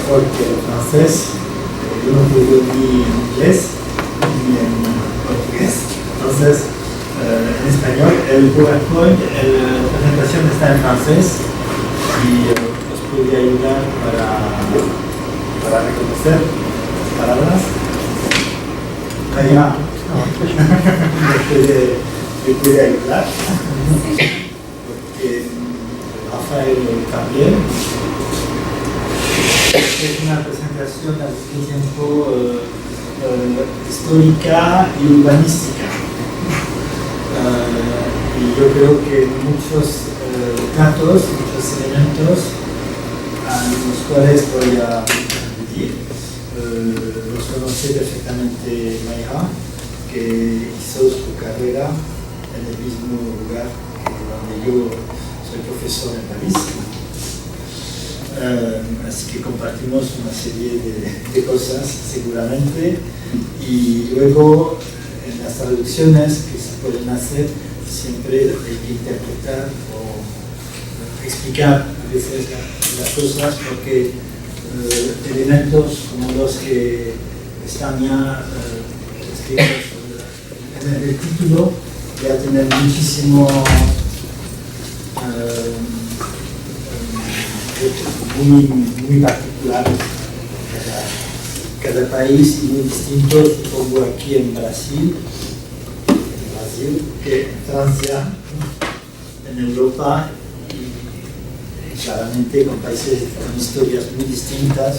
mejor que el francés. Yo no puedo ni en inglés ni en portugués. Entonces, en español, el PowerPoint, la presentación está en francés y os podría ayudar para reconocer las palabras. Allá, me puede ayudar, porque Rafael también. Es una presentación al mismo tiempo histórica y urbanística. Y yo creo que muchos datos, muchos elementos a los cuales voy a aludir, los conoce perfectamente Mayra, que hizo su carrera en el mismo lugar donde yo soy profesor en París. Así que compartimos una serie de cosas seguramente, y luego en las traducciones que se pueden hacer siempre hay que interpretar o explicar a veces las cosas, porque elementos como los que están ya escritos en el título ya tienen muchísimo muy particulares cada país, y muy distintos, supongo, aquí en Brasil que en Francia, en Europa, y claramente con países con historias muy distintas,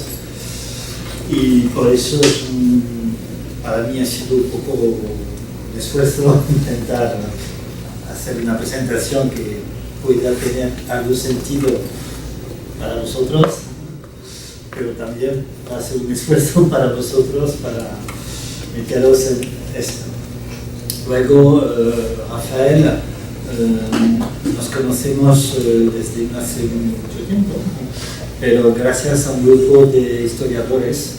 y por eso para mí ha sido un poco un esfuerzo intentar hacer una presentación que pueda tener algo sentido para vosotros, pero también va a ser un esfuerzo para vosotros para meteros en esto. Luego, Rafael, nos conocemos desde hace mucho tiempo, pero gracias a un grupo de historiadores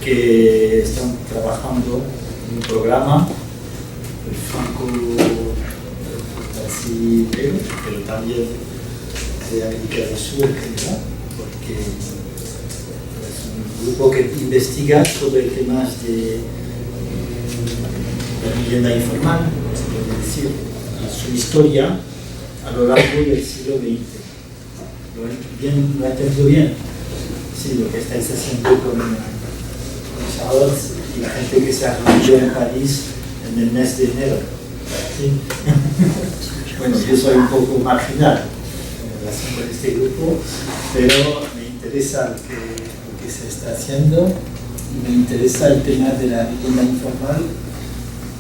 que están trabajando en un programa, el franco brasileño, pero también de América del Sur en general, porque es un grupo que investiga sobre temas de la vivienda informal, es decir, su historia a lo largo del siglo XX. ¿Lo he entendido bien? Sí, lo que estáis haciendo con Charles y la gente que se ha reunido en París en el mes de enero. ¿Sí? Bueno, yo soy un poco marginal en relación con este grupo, pero me interesa lo que se está haciendo, y me interesa el tema de la vivienda informal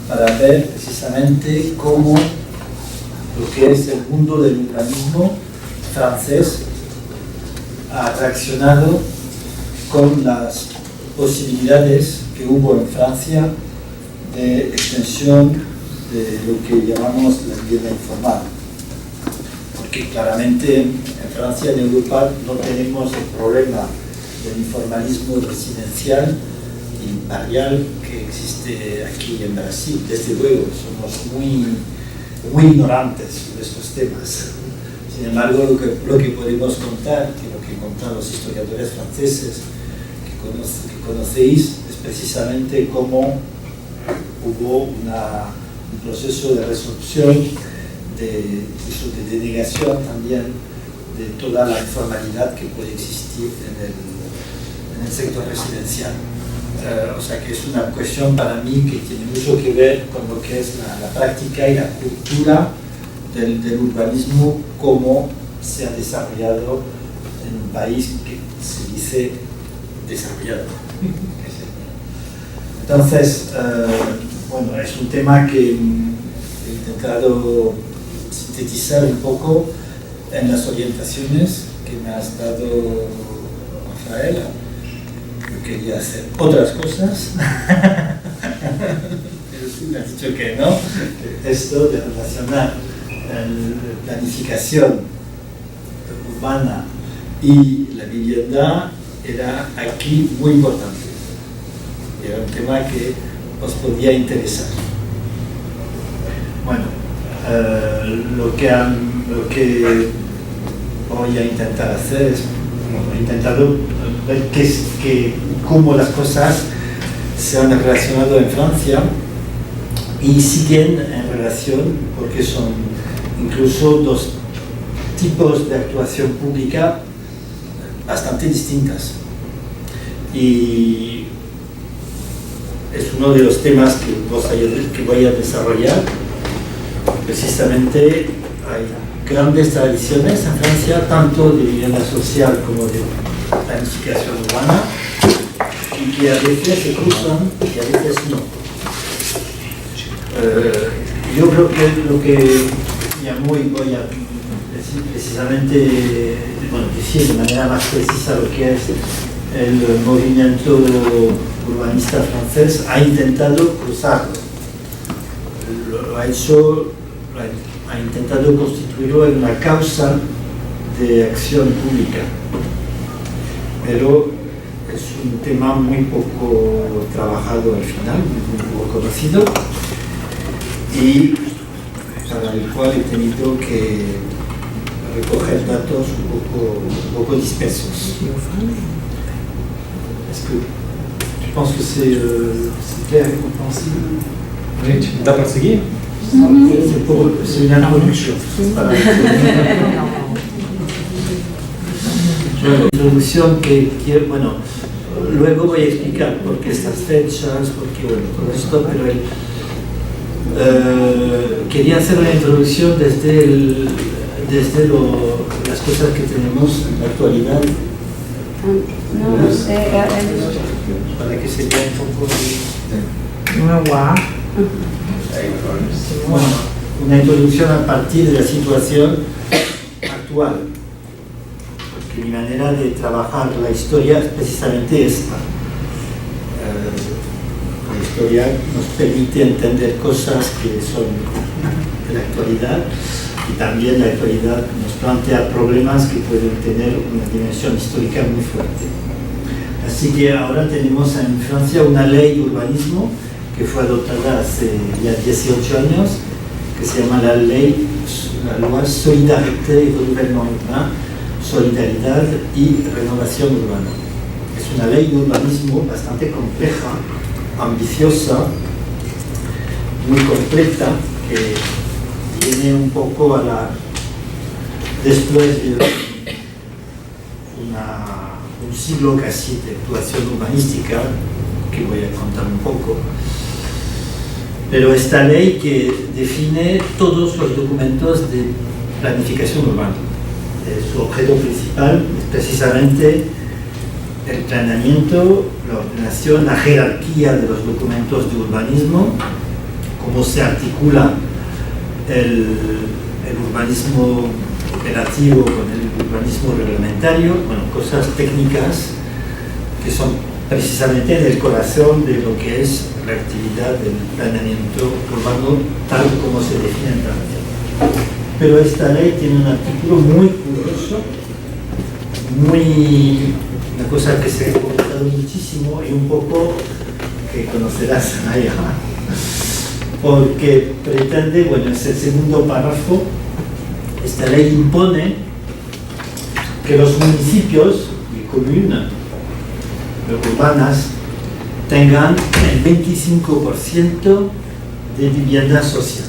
para ver precisamente cómo lo que es el mundo del urbanismo francés ha reaccionado con las posibilidades que hubo en Francia de extensión de lo que llamamos la vivienda informal. Porque claramente en Francia, en Europa, no tenemos el problema del informalismo residencial y barrial que existe aquí en Brasil. Desde luego, somos muy ignorantes sobre estos temas. Sin embargo, lo que podemos contar, que lo que contan los historiadores franceses que conocéis, es precisamente cómo hubo un proceso de resolución, de denegación también de toda la informalidad que puede existir en el sector residencial. O sea que es una cuestión para mí que tiene mucho que ver con lo que es la práctica y la cultura del urbanismo, cómo se ha desarrollado en un país que se dice desarrollado. Entonces, bueno, es un tema que he intentado sintetizar un poco en las orientaciones que me has dado, Rafael. Yo quería hacer otras cosas, pero tú me has dicho que no. Esto de relacionar la planificación urbana y la vivienda era aquí muy importante. Era un tema que os podía interesar. Bueno, lo que voy a intentar hacer es he intentado ver cómo las cosas se han relacionado en Francia y siguen en relación porque son incluso dos tipos de actuación pública bastante distintas. Y es uno de los temas que voy a desarrollar. Precisamente hay grandes tradiciones en Francia, tanto de vivienda social como de planificación urbana, y que a veces se cruzan y a veces no. Yo creo que lo que llamó, y voy a decir precisamente, decir de manera más precisa lo que es el movimiento urbanista francés, ha intentado cruzarlo. Lo ha hecho, ha intentado constituirlo en una causa de acción pública. Pero es un tema muy poco trabajado al final, muy poco conocido, y para el cual he tenido que recoger datos un poco dispersos. Je pense que c'est clair et compréhensible. Oui, tu peux pas seguir. C'est une introduction. Una introducción que bueno, luego voy a explicar por qué estas fechas, por qué todo esto, pero quería hacer una introducción desde las cosas que tenemos en la actualidad. Para que se vea un poco una introducción a partir de la situación actual, porque mi manera de trabajar la historia es precisamente esta. La historia nos permite entender cosas que son de la actualidad, y también la actualidad nos plantea problemas que pueden tener una dimensión histórica muy fuerte. Así que ahora tenemos en Francia una ley de urbanismo que fue adoptada hace ya 18 años, que se llama la loi Solidarité et Renouvellement Urbain, Solidaridad y Renovación Urbana. Es una ley de urbanismo bastante compleja, ambiciosa, muy completa, que viene un poco después de un siglo casi de actuación urbanística, que voy a contar un poco. Pero esta ley que define todos los documentos de planificación urbana. Su objeto principal es precisamente el planeamiento, la ordenación, la jerarquía de los documentos de urbanismo, cómo se articula el urbanismo operativo con el urbanismo reglamentario, cosas técnicas que son precisamente en el corazón de lo que es la actividad del planeamiento urbano tal como se define en Francia. Pero esta ley tiene un artículo muy curioso, una cosa que se ha comentado muchísimo y un poco que conocerás allá, porque pretende, es el segundo párrafo, esta ley impone que los municipios y comunas urbanas tengan el 25% de vivienda social.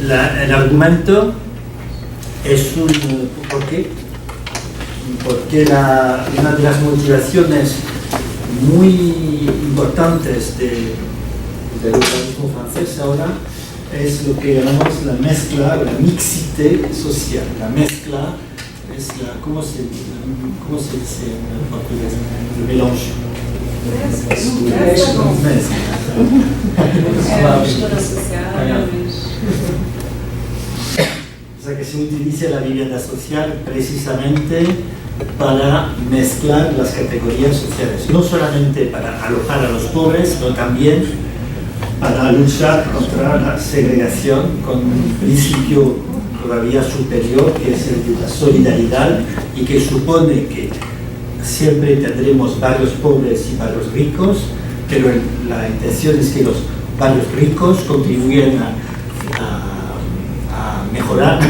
El argumento es ¿por qué? Porque una de las motivaciones muy importantes del urbanismo francés ahora es lo que llamamos la mezcla, la mixité social. La mezcla es ¿cómo se dice en portugués? El mélange. O sea que se utiliza la vivienda social precisamente para mezclar las categorías sociales, no solamente para alojar a los pobres, sino también para luchar contra la segregación con un principio todavía superior, que es el de la solidaridad, y que supone que siempre tendremos barrios pobres y barrios ricos, pero la intención es que los barrios ricos contribuyen a mejorar mejorar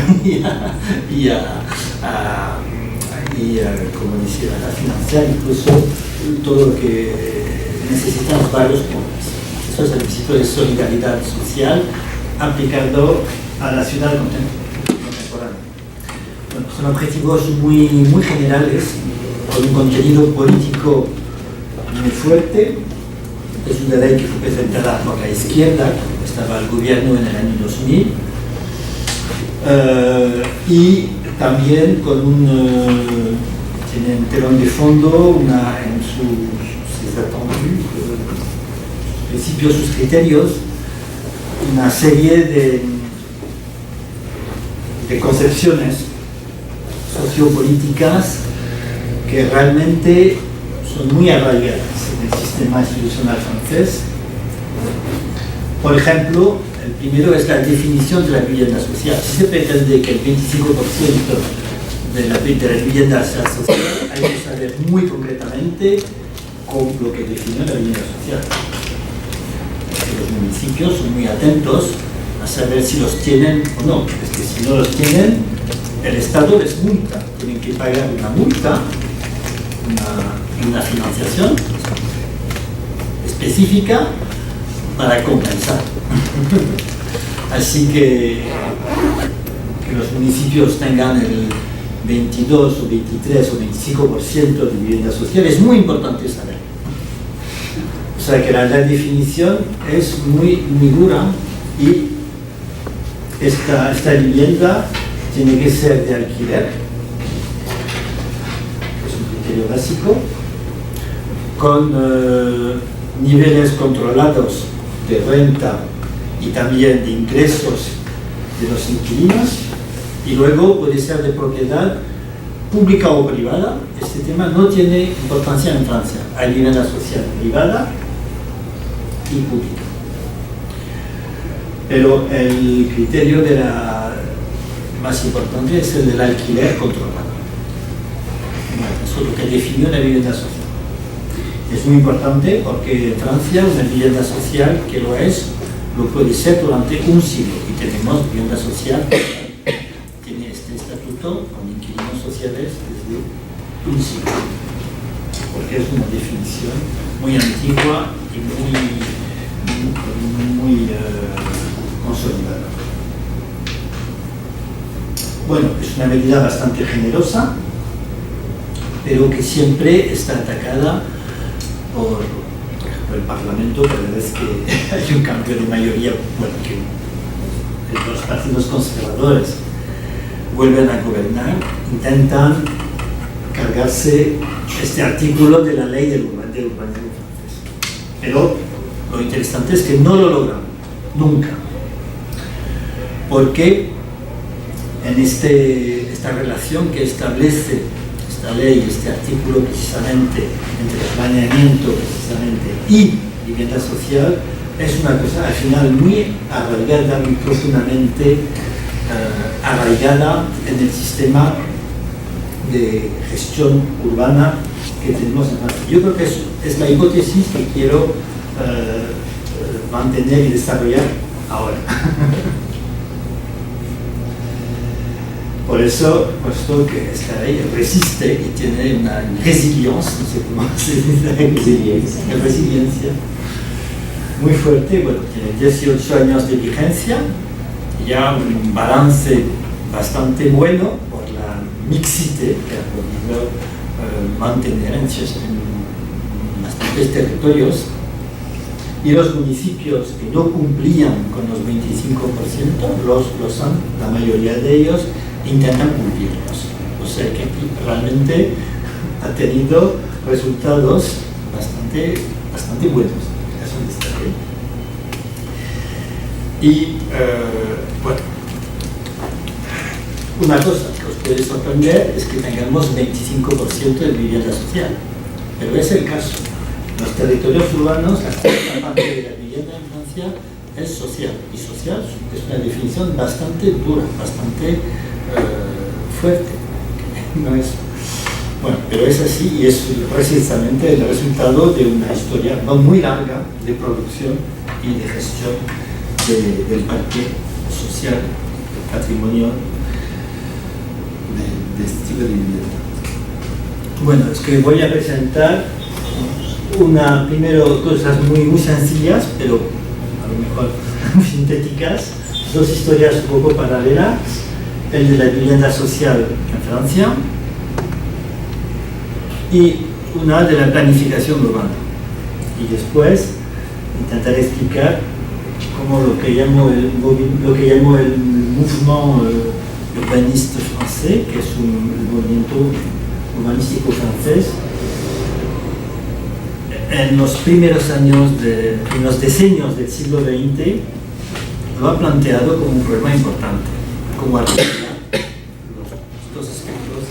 como decía, a financiar incluso todo lo que necesitan los barrios pobres. Eso es el principio de solidaridad social aplicado a la ciudad contemporánea. Bueno, son objetivos muy generales, con un contenido político muy fuerte. Es una ley que fue presentada por la izquierda, cuando estaba el gobierno en el año 2000, y también con tiene un telón de fondo, en sus principios, sus criterios, una serie de concepciones sociopolíticas que realmente son muy arraigadas en el sistema institucional francés. Por ejemplo, el primero es la definición de la vivienda social. Si se pretende que el 25% de la vivienda sea social, hay que saber muy concretamente lo que define la vivienda social. Porque los municipios son muy atentos a saber si los tienen o no. Es que si no los tienen, el Estado les multa. Tienen que pagar una multa, una financiación específica para compensar. Así que los municipios tengan el 22 o 23 o 25% de vivienda social es muy importante saber. O sea que la definición es muy dura y esta vivienda tiene que ser de alquiler, es un criterio básico, con niveles controlados de renta y también de ingresos de los inquilinos, y luego puede ser de propiedad pública o privada. Este tema no tiene importancia en Francia. Hay vivienda social privada y pública. Pero el criterio más importante es el del alquiler controlado. Eso es lo que definió la vivienda social. Es muy importante porque en Francia una vivienda social que lo puede ser durante un siglo, y tenemos vivienda social que tiene este estatuto con inquilinos sociales desde un siglo, porque es una definición muy antigua y muy consolidada. Bueno, es una medida bastante generosa, pero que siempre está atacada por el Parlamento cada vez que hay un cambio de mayoría, bueno, que los partidos conservadores vuelven a gobernar, intentan cargarse este artículo de la ley del urbanismo francés. Pero lo interesante es que no lo logran, nunca. Porque en esta relación que establece esta ley, este artículo precisamente entre planeamiento precisamente y vivienda social, es una cosa al final muy arraigada, muy profundamente arraigada en el sistema de gestión urbana que tenemos en Francia. Yo creo que es la hipótesis que quiero mantener y desarrollar ahora. Por eso, puesto que esta ley resiste y tiene una resiliencia, no sé cómo se dice, resiliencia muy fuerte. Bueno, tiene 18 años de vigencia, ya un balance bastante bueno por la mixité que ha podido mantener en bastantes territorios, y los municipios que no cumplían con los 25%, la mayoría de ellos intentan cumplirlos. O sea que realmente ha tenido resultados bastante buenos en el caso de esta ley. Y bueno, una cosa que os puede sorprender es que tengamos 25% de vivienda social, pero es el caso. En los territorios urbanos, la cuarta parte de la vivienda en Francia es social, y social es una definición bastante dura, bastante fuerte. No es, bueno, pero es así, y es precisamente el resultado de una historia no muy larga de producción y de gestión del parque social patrimonio de este tipo de vivienda. Bueno, es que voy a presentar primero cosas muy sencillas, pero a lo mejor muy sintéticas, dos historias un poco paralelas, el de la vivienda social en Francia y una de la planificación urbana. Y después intentaré explicar cómo lo que llamo el mouvement urbaniste francés, que es un movimiento urbanístico francés, en los primeros decenios del siglo XX lo ha planteado como un problema importante, como arreglar los dos aspectos.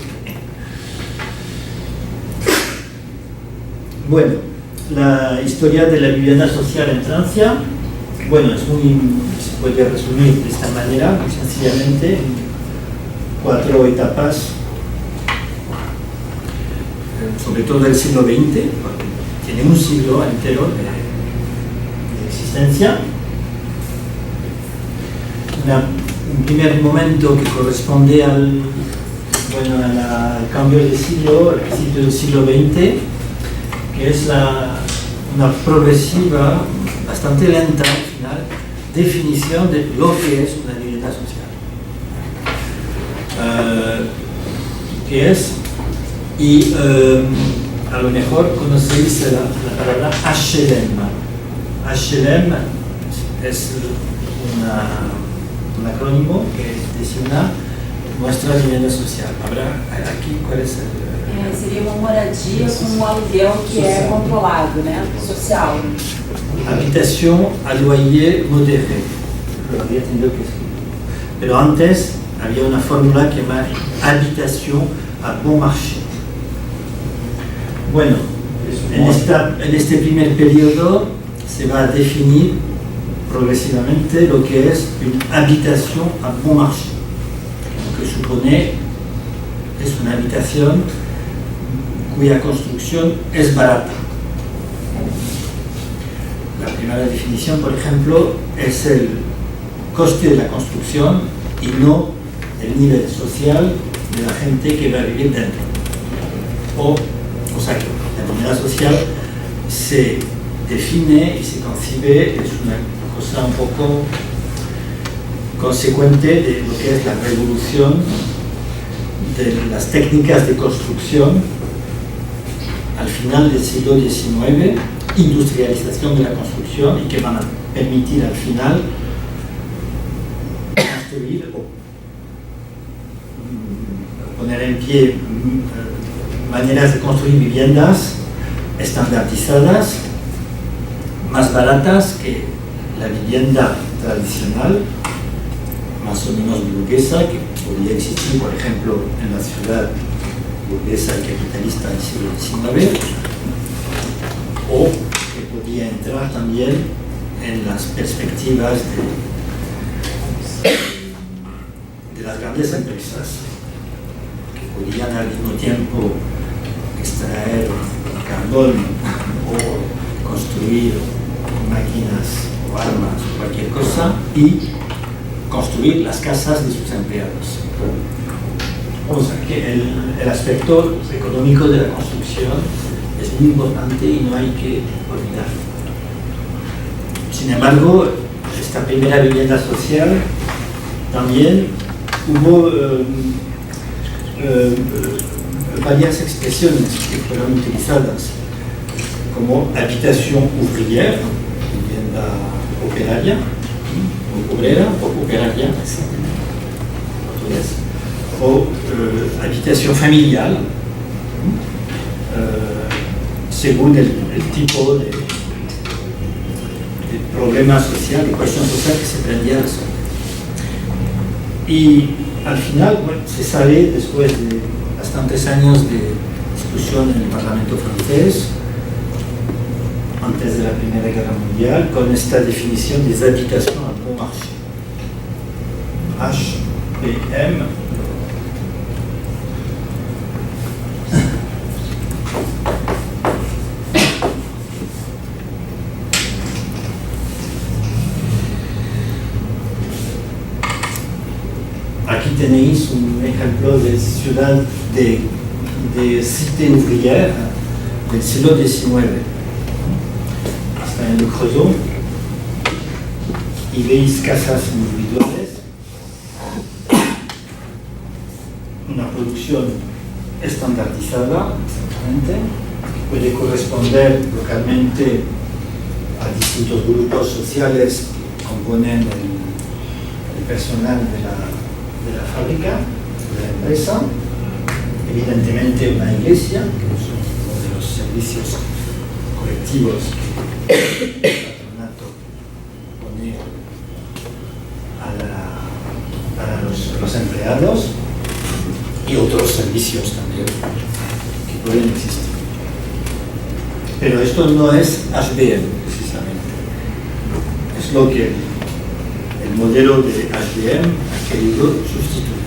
Bueno, la historia de la vivienda social en Francia, bueno, se puede resumir de esta manera, muy sencillamente, en 4 etapas, sobre todo del siglo XX, porque tiene un siglo entero de existencia. Un primer momento que corresponde al cambio de siglo, al principio del siglo XX, que es una progresiva, bastante lenta al final, definición de lo que es una vivienda social. A lo mejor conocéis la palabra HLM. HLM es un acrónimo que designa nuestra vivienda social. Habrá aquí, ¿cuál es el...? Seria uma moradia com aluguel que é controlado, né? Social. Habitación a loyer modéré. Lo había tenido que escribir. Pero antes había una fórmula que llama habitación a bon marché. Bueno, en este primer periodo se va a definir progresivamente lo que es una habitación a bon marché, lo que supone es una habitación cuya construcción es barata. La primera definición, por ejemplo, es el coste de la construcción y no el nivel social de la gente que va a vivir dentro. O sea que la vivienda social se define y se concibe, es una cosa un poco consecuente de lo que es la revolución de las técnicas de construcción al final del siglo XIX, industrialización de la construcción y que van a permitir al final construir o poner en pie maneras de construir viviendas estandarizadas, más baratas que la vivienda tradicional, más o menos burguesa, que podría existir, por ejemplo, en la ciudad burguesa y capitalista del siglo XIX, o que podía entrar también en las perspectivas de las grandes empresas, que podían al mismo tiempo extraer carbón o construir máquinas o armas o cualquier cosa y construir las casas de sus empleados. O sea que el aspecto económico de la construcción es muy importante y no hay que olvidarlo. Sin embargo, esta primera vivienda social también hubo varias expresiones que fueron utilizadas, como habitación ouvrière, vivienda operaria, o obrera, o operaria, o habitación familiar, según el tipo de problema social, de cuestión social que se pretendía resolver. Y al final, bueno, se sale después de bastantes años de discusión en el Parlamento francés, antes de la Primera Guerra Mundial, con esta definición de habitación a bon marché. HPM. aquí tenéis un ejemplo de ciudad de cité ouvrière del siglo XIX. Está en el Creusot y veis casas individuales, una producción estandarizada, exactamente, que puede corresponder localmente a distintos grupos sociales que componen el personal de la fábrica, de la empresa. Evidentemente una iglesia, que es uno de los servicios colectivos que el patronato pone para los empleados, y otros servicios también que pueden existir. Pero esto no es HBM precisamente, es lo que el modelo de HBM ha querido sustituir.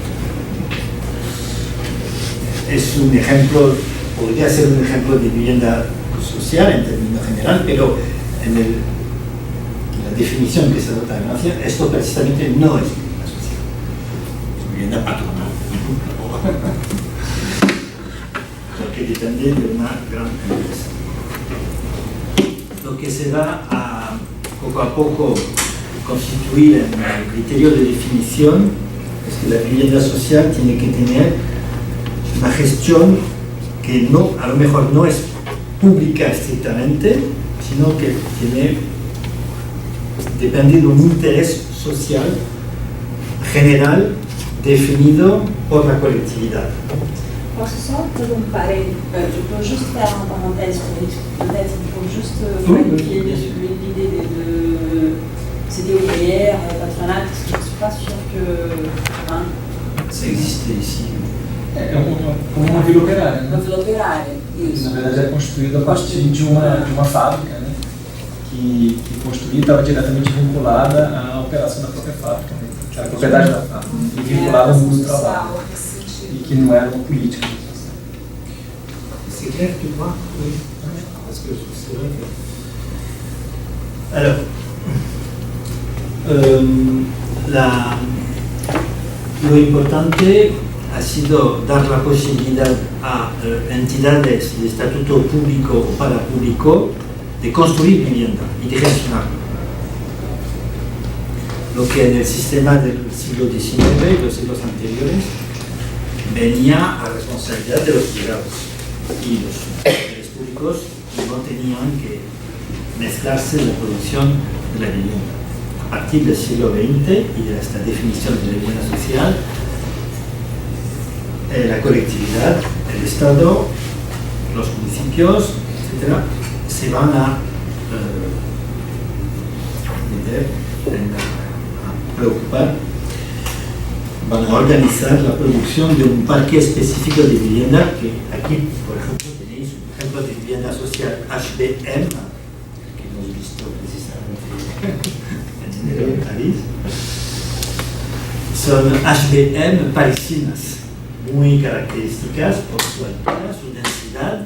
Es un ejemplo, podría ser un ejemplo de vivienda social en términos general, pero en la definición que se adopta en Francia, esto precisamente no es vivienda social, es vivienda patronal. Porque depende de una gran empresa. Lo que se va a poco a poco constituir en el criterio de definición es que la vivienda social tiene que tener una gestión que no, a lo mejor no es pública estrictamente, sino que depende de un interés social general definido por la colectividad. Posso só fazer parênteses? Je peux juste faire une parenthèse peut-être pour juste clarifier l'idée de cité ouvrière, patronat, parce que je ne suis pas sûre que... Hein? Ça existait ici. Como uma vila operária, né? Uma vila operária, isso. Na verdade é construída a partir de uma fábrica, né? Que construída estava diretamente vinculada à operação da própria fábrica, né? Que era a propriedade da fábrica, e vinculada ao mundo do trabalho. E que não era uma política. C'est clair, tu vois? Oui. Parce que c'est vrai que... Alors, lo importante ha sido dar la posibilidad a entidades de estatuto público o parapúblico de construir vivienda y de gestionarla. Lo que en el sistema del siglo XIX y los siglos anteriores venía a responsabilidad de los privados, y los poderes públicos no tenían que mezclarse en la producción de la vivienda. A partir del siglo XX y de esta definición de la vivienda social, la colectividad, el Estado, los municipios, etc., se van a preocupar, van a organizar la producción de un parque específico de vivienda, que aquí, por ejemplo, tenéis un ejemplo de vivienda social HBM, que hemos visto precisamente en París. Son HBM parisinas, muy características por su altura, su densidad,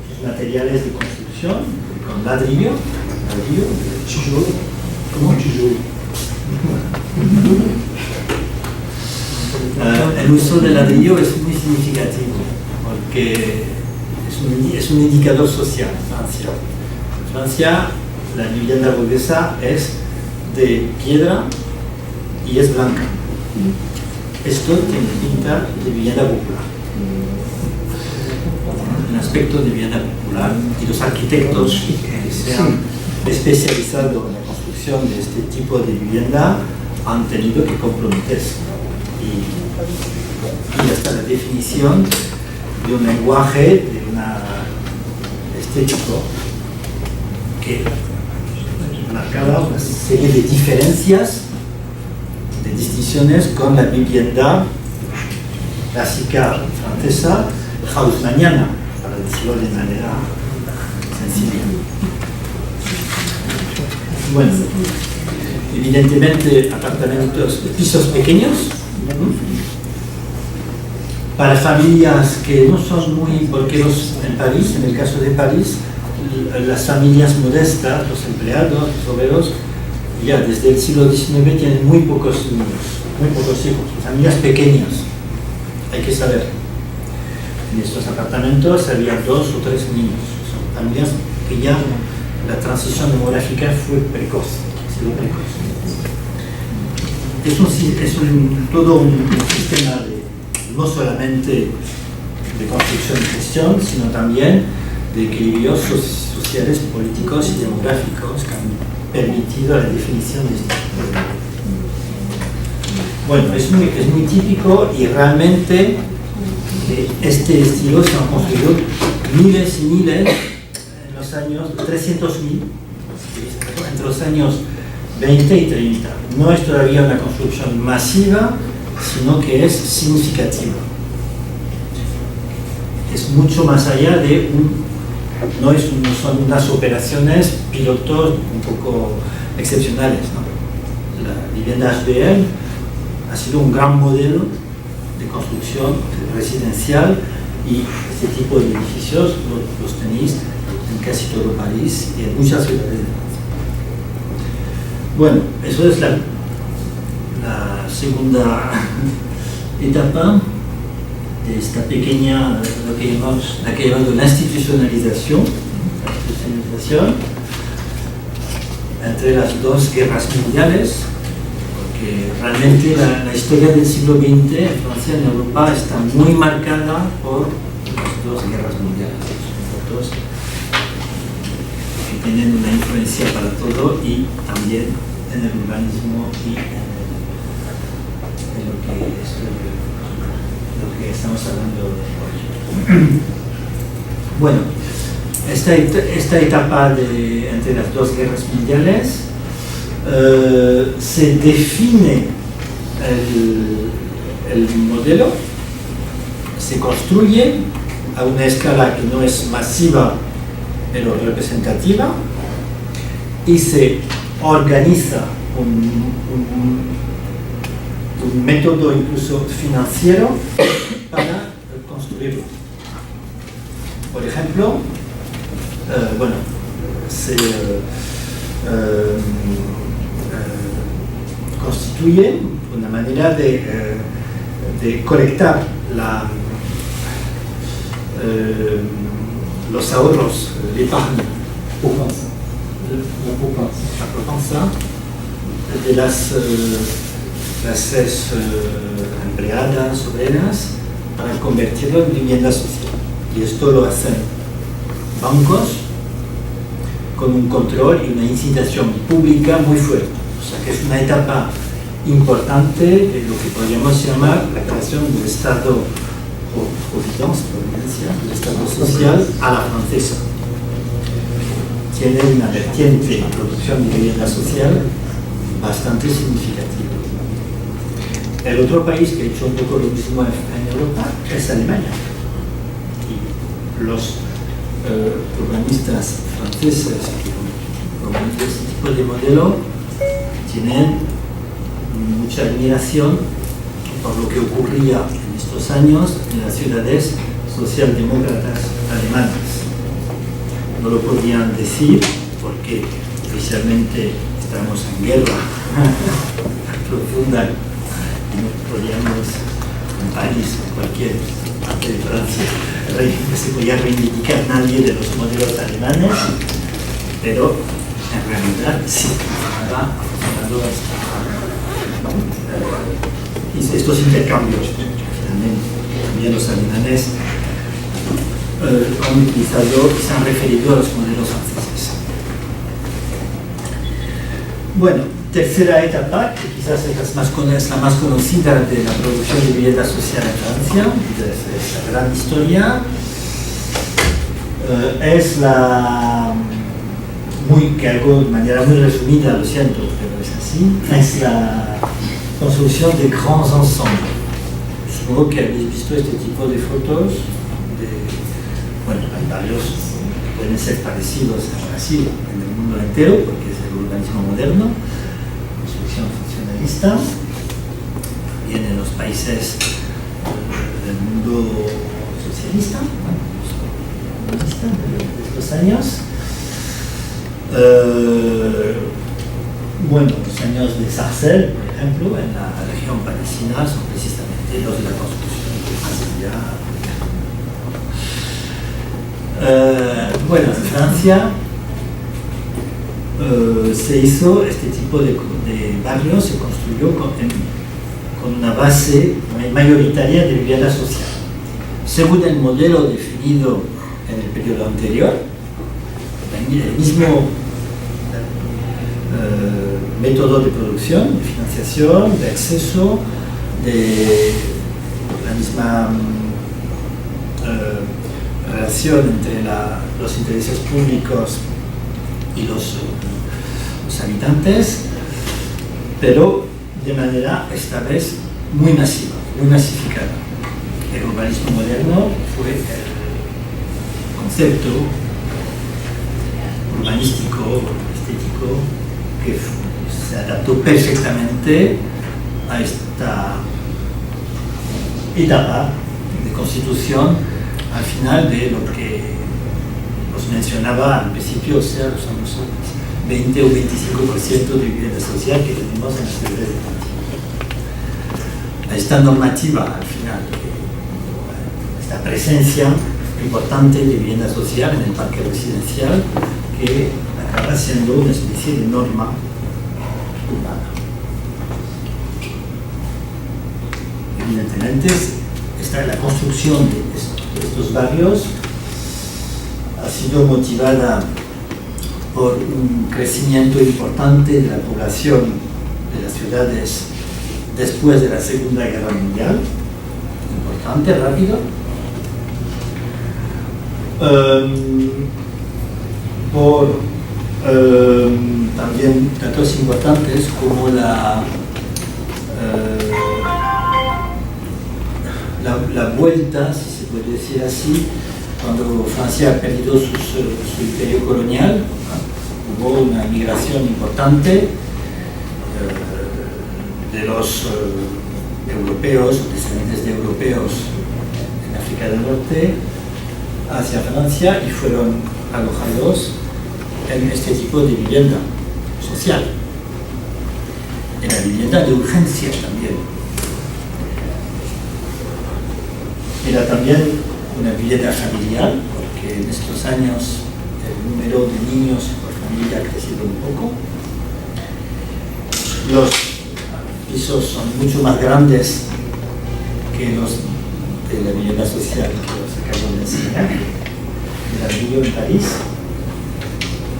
sus materiales de construcción, con ladrillo, tijolo, como tijolo. El uso del ladrillo es muy significativo porque es un indicador social en Francia. En Francia la vivienda burguesa es de piedra y es blanca. Esto tiene pinta de vivienda popular, un aspecto de vivienda popular, y los arquitectos que se han especializado en la construcción de este tipo de vivienda han tenido que comprometerse. Y hasta la definición de un lenguaje, de una estético que marcaba una serie de diferencias, de distinciones con la vivienda clásica francesa, haussmanniana, para decirlo de manera sencilla. Bueno, evidentemente apartamentos, pisos pequeños, para familias que no son muy, porque en París, en el caso de París, las familias modestas, los empleados, los obreros, ya desde el siglo XIX tienen muy pocos niños, muy pocos hijos, familias pequeñas, hay que saber. En estos apartamentos había 2 o 3 niños, son familias que ya la transición demográfica fue precoz, ha sido precoz. Todo un sistema no solamente de construcción y gestión, sino también de equilibrios sociales, políticos y demográficos que han permitido la definición de este tipo de... Bueno, es muy típico y realmente este estilo se han construido miles y miles en los años 300.000, entre los años 20 y 30. No es todavía una construcción masiva, sino que es significativa. Es mucho más allá de no son unas operaciones pilotos un poco excepcionales, ¿no? La vivienda HBL ha sido un gran modelo de construcción residencial y este tipo de edificios los tenéis en casi todo París y en muchas ciudades de Francia. Bueno, eso es la segunda etapa de esta pequeña, la que llamamos la institucionalización entre las 2 guerras mundiales, porque realmente la historia del siglo XX en Francia y en Europa está muy marcada por las 2 guerras mundiales, son fotos que tienen una influencia para todo y también en el urbanismo y en lo que estamos hablando hoy. Bueno, esta etapa entre las 2 guerras mundiales se define el modelo, se construye a una escala que no es masiva pero representativa y se organiza un método incluso financiero para construirlo. Por ejemplo, se constituye una manera de colectar los ahorros, l'épargne, la propensa de las clases empleadas, obreras, para convertirlo en vivienda social. Y esto lo hacen bancos con un control y una incitación pública muy fuerte. O sea que es una etapa importante de lo que podríamos llamar la creación del Estado providencia, del Estado social a la francesa. Tiene una vertiente de producción de vivienda social bastante significativa. El otro país que ha hecho un poco lo mismo en Europa es Alemania. Y los urbanistas franceses que proponen este tipo de modelo tienen mucha admiración por lo que ocurría en estos años en las ciudades socialdemócratas alemanas. No lo podían decir porque oficialmente estamos en guerra profunda y no podíamos en París, en cualquier parte de Francia, se podía reivindicar nadie de los modelos alemanes, pero en realidad sí estaba funcionando estos intercambios. Finalmente, también los alemanes han utilizado y se han referido a los modelos franceses. Bueno, tercera etapa, que quizás es la más conocida de la producción de vivienda social en Francia, de esta gran historia, es que algo de manera muy resumida, lo siento, pero es así, es la construcción de grands ensembles. Supongo que habéis visto este tipo de fotos. Hay varios que pueden ser parecidos en Brasil, en el mundo entero, porque es el urbanismo moderno, construcción funcionalista, también en los países del mundo socialista, comunista de estos años. Bueno, los años de Sarcelles, por ejemplo, en la región parisina, son precisamente los de la construcción de bueno, en Francia se hizo este tipo de barrios, se construyó con una base mayoritaria de vivienda social. Según el modelo definido en el periodo anterior, el mismo método de producción, de financiación, de acceso, de la misma relación entre los intereses públicos y los habitantes, pero de manera esta vez muy masiva, muy masificada. El urbanismo moderno fue el concepto urbanístico, estético, que se adaptó perfectamente a esta etapa de constitución al final de lo que os mencionaba al principio, o sea, los años 20 o 25% de vivienda social que tenemos en las ciudades de Francia. Esta normativa al final, esta presencia importante de vivienda social en el parque residencial que acaba siendo una especie de norma urbana. Evidentemente, la construcción de estos barrios ha sido motivada por un crecimiento importante de la población de las ciudades después de la Segunda Guerra Mundial, importante, rápido, por también datos importantes como la vuelta, si se puede decir así, cuando Francia ha perdido su imperio colonial, hubo una migración importante de los europeos, descendientes de europeos en África del Norte, hacia Francia y fueron alojados en este tipo de vivienda social, en la vivienda de urgencia también. Era también una vivienda familiar, porque en estos años el número de niños por familia ha crecido un poco. Los pisos son mucho más grandes que los de la vivienda social que os acabo de enseñar, de la vivienda en París,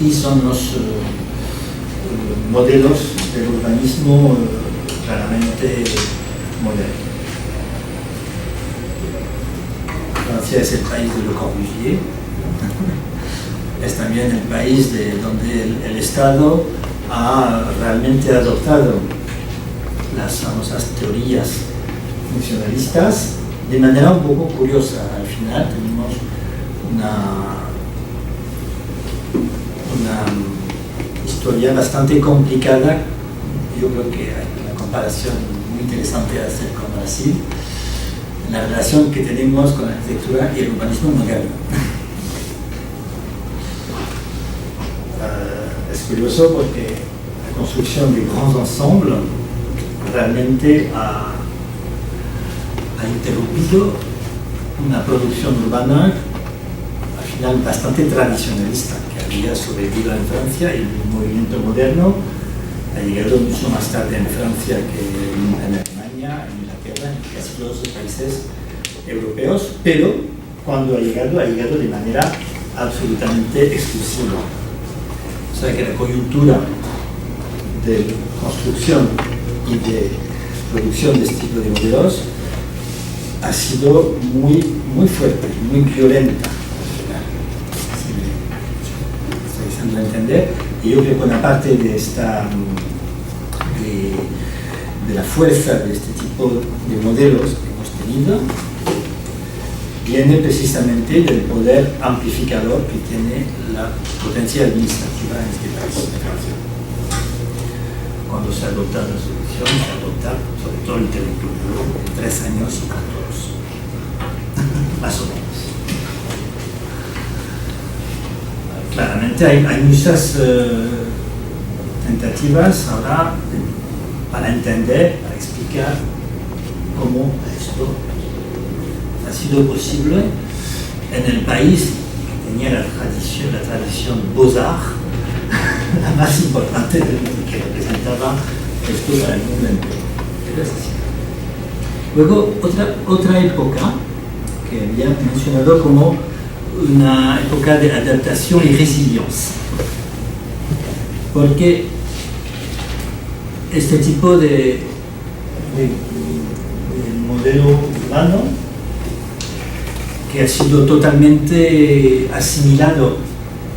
y son los modelos del urbanismo claramente moderno. Francia es el país de Le Corbusier, es también el país donde el Estado ha realmente adoptado las famosas teorías funcionalistas de manera un poco curiosa. Al final tenemos una historia bastante complicada. Yo creo que hay una comparación muy interesante a hacer con Brasil, la relación que tenemos con la arquitectura y el urbanismo moderno. Es curioso porque la construcción de grandes ensembles realmente ha interrumpido una producción urbana al final bastante tradicionalista que había sobrevivido en Francia, y el movimiento moderno ha llegado mucho más tarde en Francia que en Alemania, en Inglaterra, en casi todos los países europeos, pero cuando ha llegado de manera absolutamente exclusiva. O sea que la coyuntura de construcción y de producción de este tipo de modelos ha sido muy fuerte, muy violenta. Estoy haciendo entender, y yo creo que una parte de la fuerza de este tipo de modelos que hemos tenido viene precisamente del poder amplificador que tiene la potencia administrativa en este país, en Francia. Cuando se adopta la solución, se adopta sobre todo el territorio en 3 años y con todos, más o menos. Claramente hay muchas tentativas ahora para entender, para explicar cómo esto ha sido posible en el país que tenía la tradición Beaux-Arts, la más importante del mundo, que representaba esto para el mundo entero. Pero es así. Luego, otra época que había mencionado como una época de adaptación y resiliencia. Porque este tipo de modelo urbano que ha sido totalmente asimilado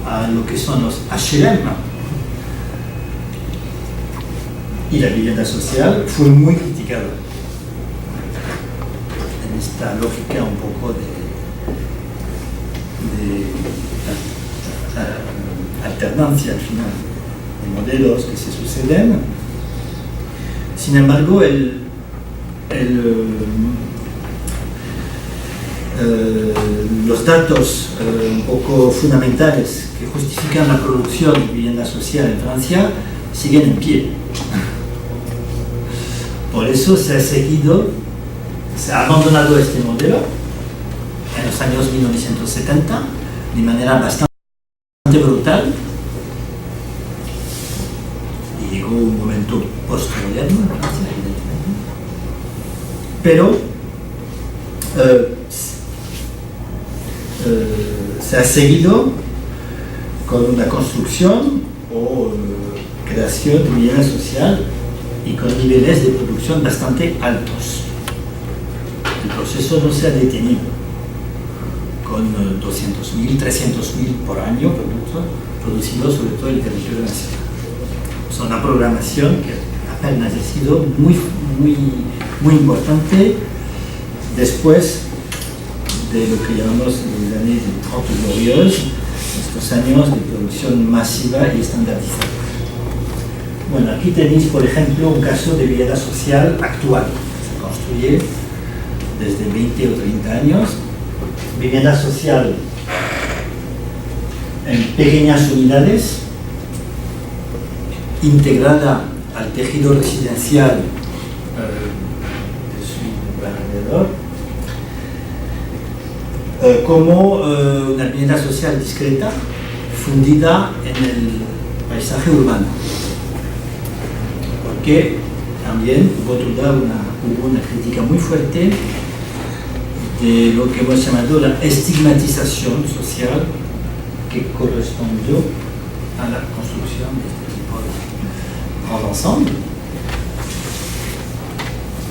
a lo que son los HLM y la vivienda social fue muy criticado en esta lógica un poco de alternancia al final de modelos que se suceden. Sin embargo, los datos un poco fundamentales que justifican la producción de vivienda social en Francia siguen en pie. Por eso se ha abandonado este modelo en los años 1970 de manera bastante brutal, y llegó un momento postmoderno en Francia, evidentemente, pero se ha seguido con una construcción o creación de vivienda social y con niveles de producción bastante altos. El proceso no se ha detenido, con 200.000, 300.000 por año producidos sobre todo en el territorio nacional. Es una programación que apenas ha sido muy importante después de lo que llamamos los años de 30 gloriosos, estos años de producción masiva y estandarizada. Bueno, aquí tenéis, por ejemplo, un caso de vivienda social actual. Se construye desde 20 o 30 años. Vivienda social en pequeñas unidades, integrada al tejido residencial de su alrededor, como una vivienda social discreta, fundida en el paisaje urbano. Porque también hubo una crítica muy fuerte de lo que hemos llamado la estigmatización social que correspondió a la construcción de este tipo de grand ensemble.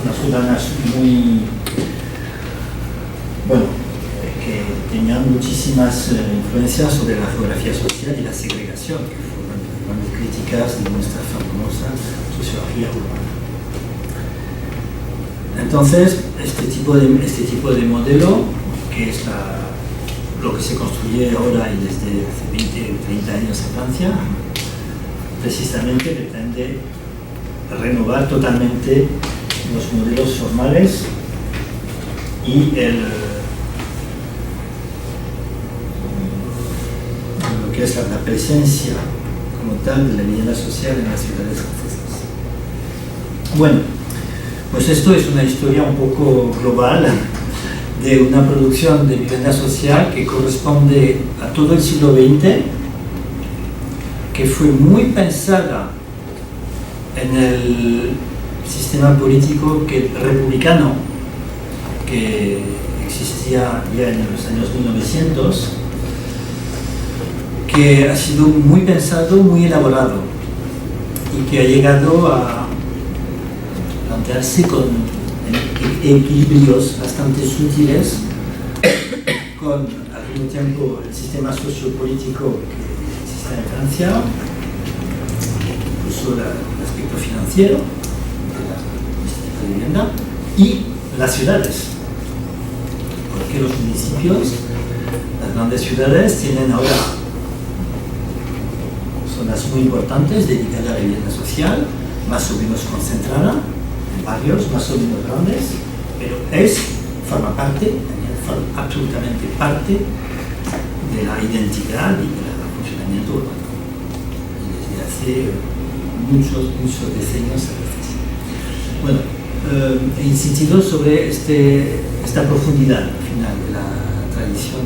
Unas zonas muy, que tenían muchísimas influencias sobre la geografía social y la segregación, que fueron grandes críticas de nuestra famosa sociología urbana. Entonces, este tipo de modelo, que es lo que se construye ahora y desde hace 20 o 30 años en Francia, precisamente pretende renovar totalmente los modelos formales y lo que es la presencia como tal de la vivienda social en las ciudades francesas. Bueno, pues esto es una historia un poco global de una producción de vivienda social que corresponde a todo el siglo XX, que fue muy pensada en el sistema político republicano que existía ya en los años 1900, que ha sido muy pensado, muy elaborado y que ha llegado a plantearse con equilibrios bastante sutiles con al mismo tiempo el sistema sociopolítico que existe en Francia, incluso el aspecto financiero de este tipo de vivienda, y las ciudades, porque los municipios, las grandes ciudades tienen ahora zonas muy importantes dedicadas a la vivienda social, más o menos concentrada en barrios más o menos grandes, pero forma absolutamente parte de la identidad y del funcionamiento urbano. Y desde hace muchos diseños a veces. Bueno, insistido sobre esta profundidad al final de la tradición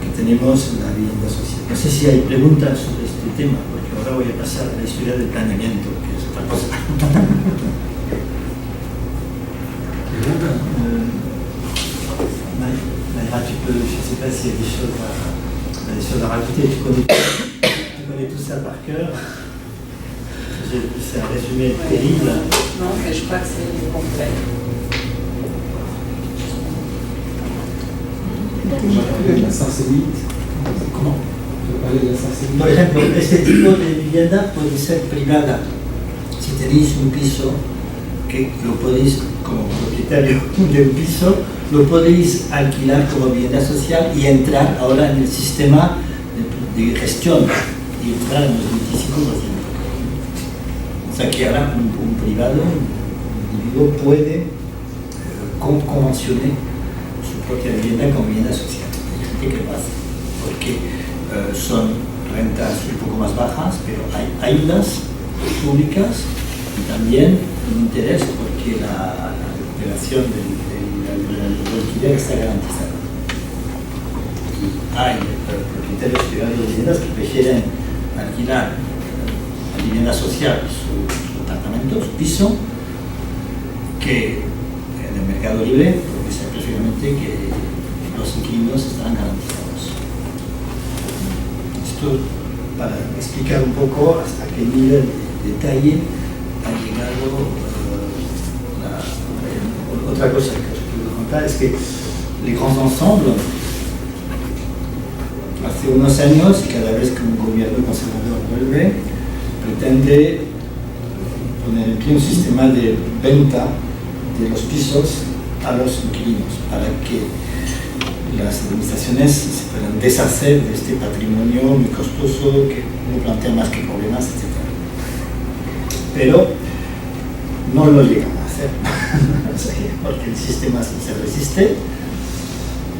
que tenemos en la vivienda social. No sé si hay preguntas sobre este tema, porque ahora voy a pasar a la historia del planeamiento, que es otra cosa. Maïra, tu peux, je ne sais pas s'il y a des choses à rajouter, tu connais tout ça par cœur. C'est un résumé terrible. Non, mais je crois que c'est complet. La sarcellite. Comment? Por ejemplo, este tipo de vivienda puede ser privada. Si tenéis un piso que lo podéis, como propietario de un piso, lo podéis alquilar como vivienda social y entrar ahora en el sistema de gestión y entrar en los 25%. O sea que ahora un privado, un individuo puede convencionar su propia vivienda como vivienda social. Hay gente que lo hace porque son rentas un poco más bajas, pero hay ayudas públicas y también un interés porque la recuperación del alquiler está garantizada. Y hay propietarios privados de viviendas que prefieren alquilar la vivienda social, su apartamento, su piso, que en el mercado libre, porque sé perfectamente que los inquilinos estarán garantizados. Esto para explicar un poco hasta qué nivel de detalle ha llegado. Otra cosa que os puedo contar es que les grands ensembles, hace unos años, y cada vez que un gobierno conservador vuelve, pretende poner en pie un sistema de venta de los pisos a los inquilinos para que las administraciones se puedan deshacer de este patrimonio muy costoso que no plantea más que problemas, etc. Pero no lo llegan a hacer porque el sistema se resiste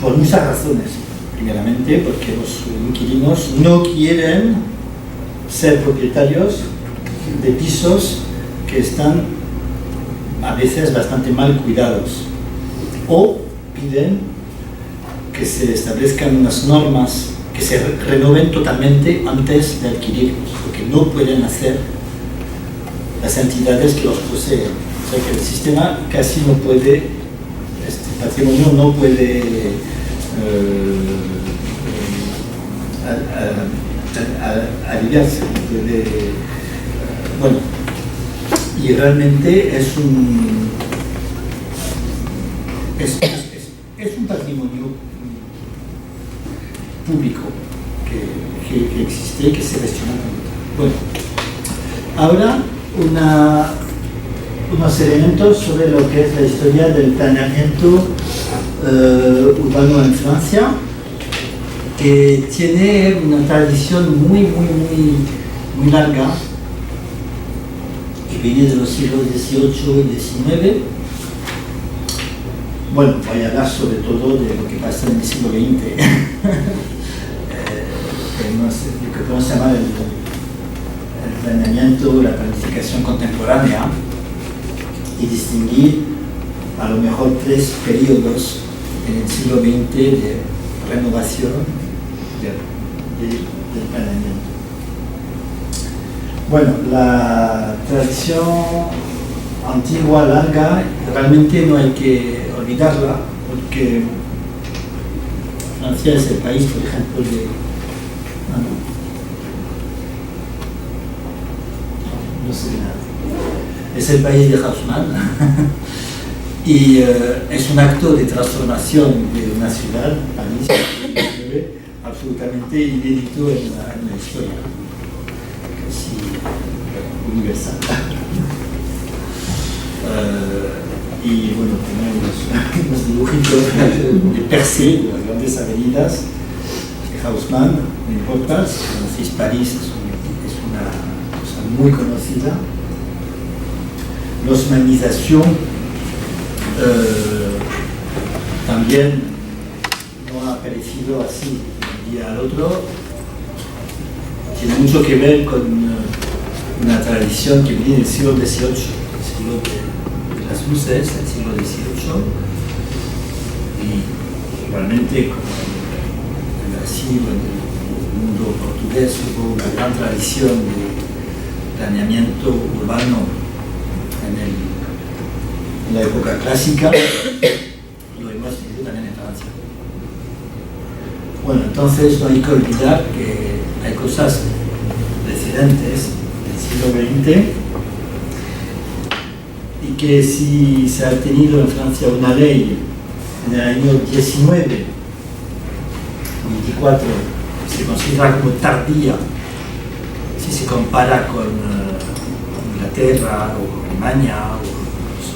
por muchas razones. Primeramente porque los inquilinos no quieren ser propietarios de pisos que están a veces bastante mal cuidados, o piden que se establezcan unas normas que se renoven totalmente antes de adquirirlos, porque no pueden hacer las entidades que los poseen. O sea que el sistema casi no puede, este patrimonio no puede aliviarse, no puede, bueno, y realmente es un patrimonio público que existe y que se gestiona con. Bueno, ahora unos elementos sobre lo que es la historia del planeamiento urbano en Francia, que tiene una tradición muy larga, que viene de los siglos XVIII y XIX. Bueno, voy a hablar sobre todo de lo que pasa en el siglo XX. Lo que podemos llamar el planeamiento, la planificación contemporánea, y distinguir a lo mejor 3 periodos en el siglo XX de renovación del planeamiento. Bueno, la tradición antigua, larga, realmente no hay que olvidarla, porque Francia es el país, por ejemplo, no sé nada. Es el país de Haussmann y es un acto de transformación de una ciudad, París, absolutamente inédito en la historia, casi universal. Y bueno, tenemos unos dibujitos de Percé, de las grandes avenidas de Haussmann, no importa, si conocéis París, es una cosa muy conocida. L'osmanisation también no ha aparecido así de un día al otro, tiene mucho que ver con una tradición que viene del siglo XVIII, el siglo de las luces, el siglo XVIII, y igualmente como en Brasil o en el mundo portugués hubo una gran tradición de planeamiento urbano en la época clásica, lo hemos tenido también en Francia. Bueno, entonces no hay que olvidar que hay cosas precedentes del siglo XX y que si se ha tenido en Francia una ley en el año 19, 24, se considera como tardía si se compara con Inglaterra o con Alemania o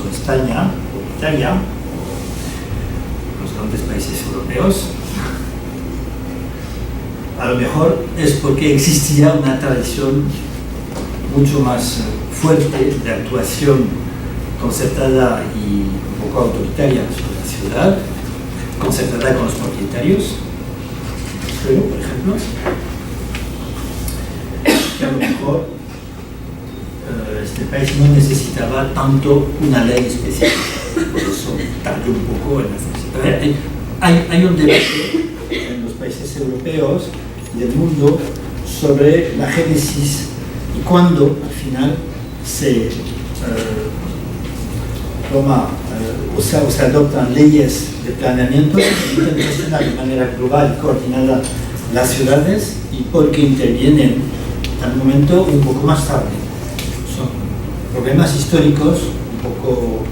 con España o Italia, los grandes países europeos. A lo mejor es porque existía una tradición mucho más fuerte de actuación concertada y un poco autoritaria sobre la ciudad, concertada con los propietarios, pero, por ejemplo, que a lo mejor este país no necesitaba tanto una ley específica, por eso tardó un poco en hacerse. Hay un debate en los países europeos y del mundo sobre la génesis y cuándo al final se toma o se adoptan leyes de planeamiento que permiten gestionar de manera global y coordinada las ciudades y porque intervienen al momento un poco más tarde. Son problemas históricos un poco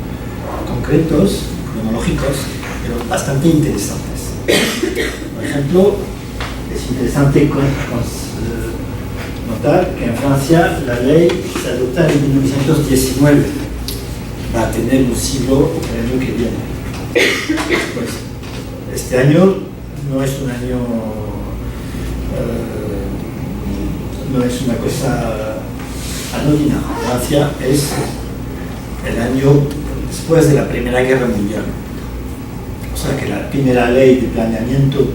concretos, cronológicos, pero bastante interesantes. Por ejemplo, es interesante notar que en Francia la ley se adopta en 1919, va a tener un siglo el año que viene. Pues, este año no es un año, no es una cosa anodina. Francia es el año después de la Primera Guerra Mundial. O sea que la primera ley de planeamiento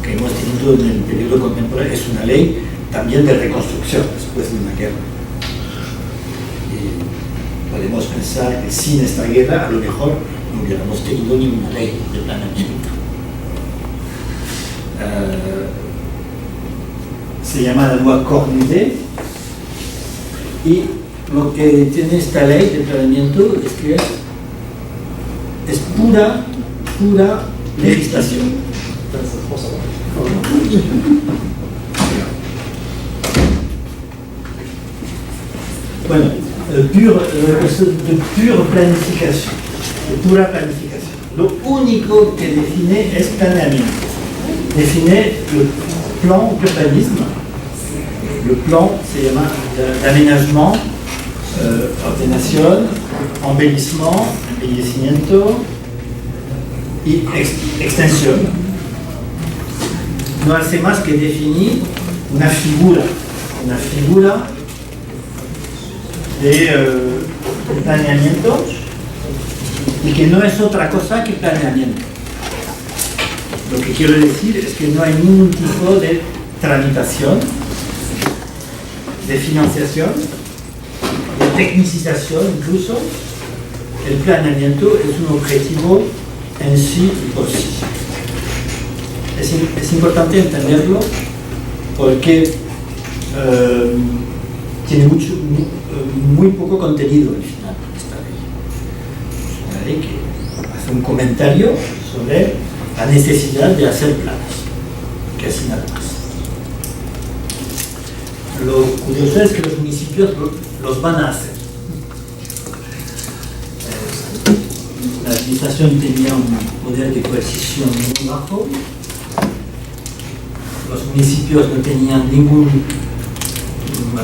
que hemos tenido en el periodo contemporáneo es una ley también de reconstrucción después de una guerra. Y podemos pensar que sin esta guerra a lo mejor no hubiéramos tenido ninguna ley de planeamiento. Se llama la loi Cornudet y lo que tiene esta ley de planeamiento es que es pura legislación. Bueno, de pura planificación, de pura planificación. Lo único que define es planeamiento. Define el plan urbanisme. Le plan se llama d'aménagement, ordenación, embellecimiento y extensión. No hace más que definir una figura de planeamiento y que no es otra cosa que planeamiento. Lo que quiero decir es que no hay ningún tipo de tramitación, de financiación, de tecnicización incluso. El planeamiento es un objetivo en sí y por sí. Es importante entenderlo porque tiene muy poco contenido al final esta ley. Es una ley que hace un comentario sobre la necesidad de hacer planes, que así nada más. Lo curioso es que los municipios los van a hacer. La administración tenía un poder de coercición muy bajo. Los municipios no tenían ningún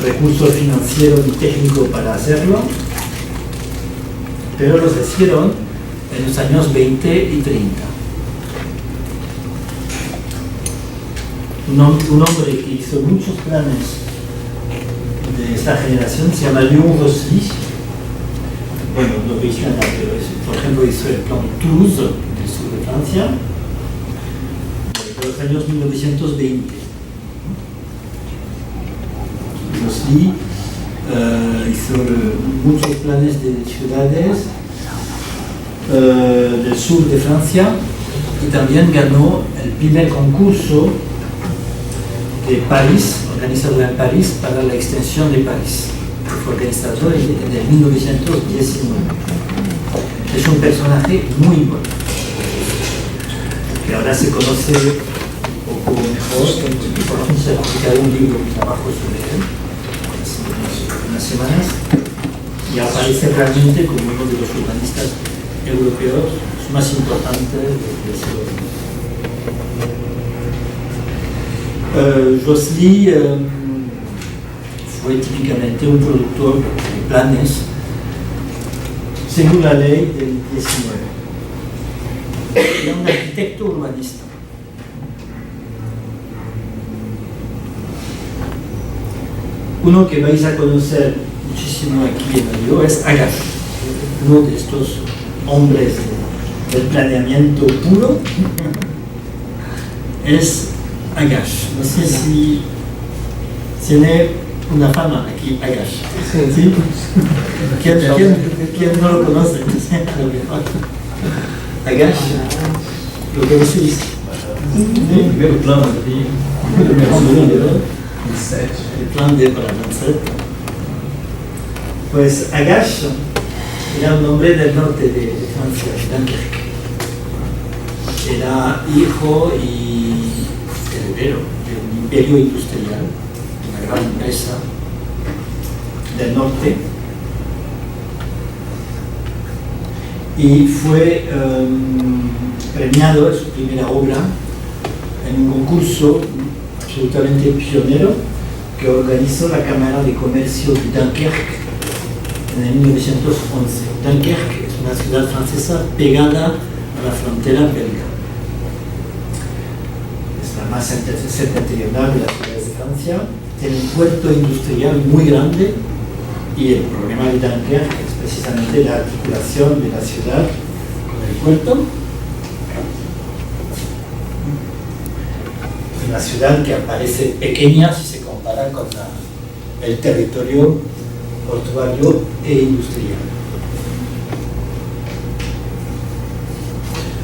recurso financiero ni técnico para hacerlo, pero los hicieron en los años 20 y 30. Un hombre que hizo muchos planes de esta generación se llama Léon Rosely. Bueno, no veis nada, pero por ejemplo hizo el plan Toulouse, del sur de Francia, de los años 1920. Rosely hizo muchos planes de ciudades del sur de Francia y también ganó el primer concurso de París, organizado en París, para la extensión de París, que fue organizado en 1919. Es un personaje muy bueno, que ahora se conoce un poco mejor, y por ejemplo se ha publicado un libro, un trabajo sobre él, hace unas semanas, y aparece realmente como uno de los urbanistas europeos más importantes del siglo XX. Josely fue típicamente un productor de planes según la ley del 19. Era un arquitecto urbanista. Uno que vais a conocer muchísimo aquí en Mayo es Agache, uno de estos hombres del planeamiento puro. Es Agache. No sé si tiene una fama aquí, Agache. ¿Sí? ¿Quién no lo conoce? Agache, ¿lo conocéis? O primeiro plano ali, el plan de para Lancet. Pues Agache era un hombre del norte de Francia, de Dunkerque. Era hijo y heredero de un imperio industrial, una gran empresa del norte, y fue premiado en su primera obra en un concurso absolutamente pionero que organizó la Cámara de Comercio de Dunkerque en el 1911. Dunkerque es una ciudad francesa pegada a la frontera belga. Es la más septentrional de las ciudades de Francia. Tiene un puerto industrial muy grande y el problema de Dunkerque es precisamente la articulación de la ciudad con el puerto. Una ciudad que aparece pequeña si se compara con el territorio portuario e industrial.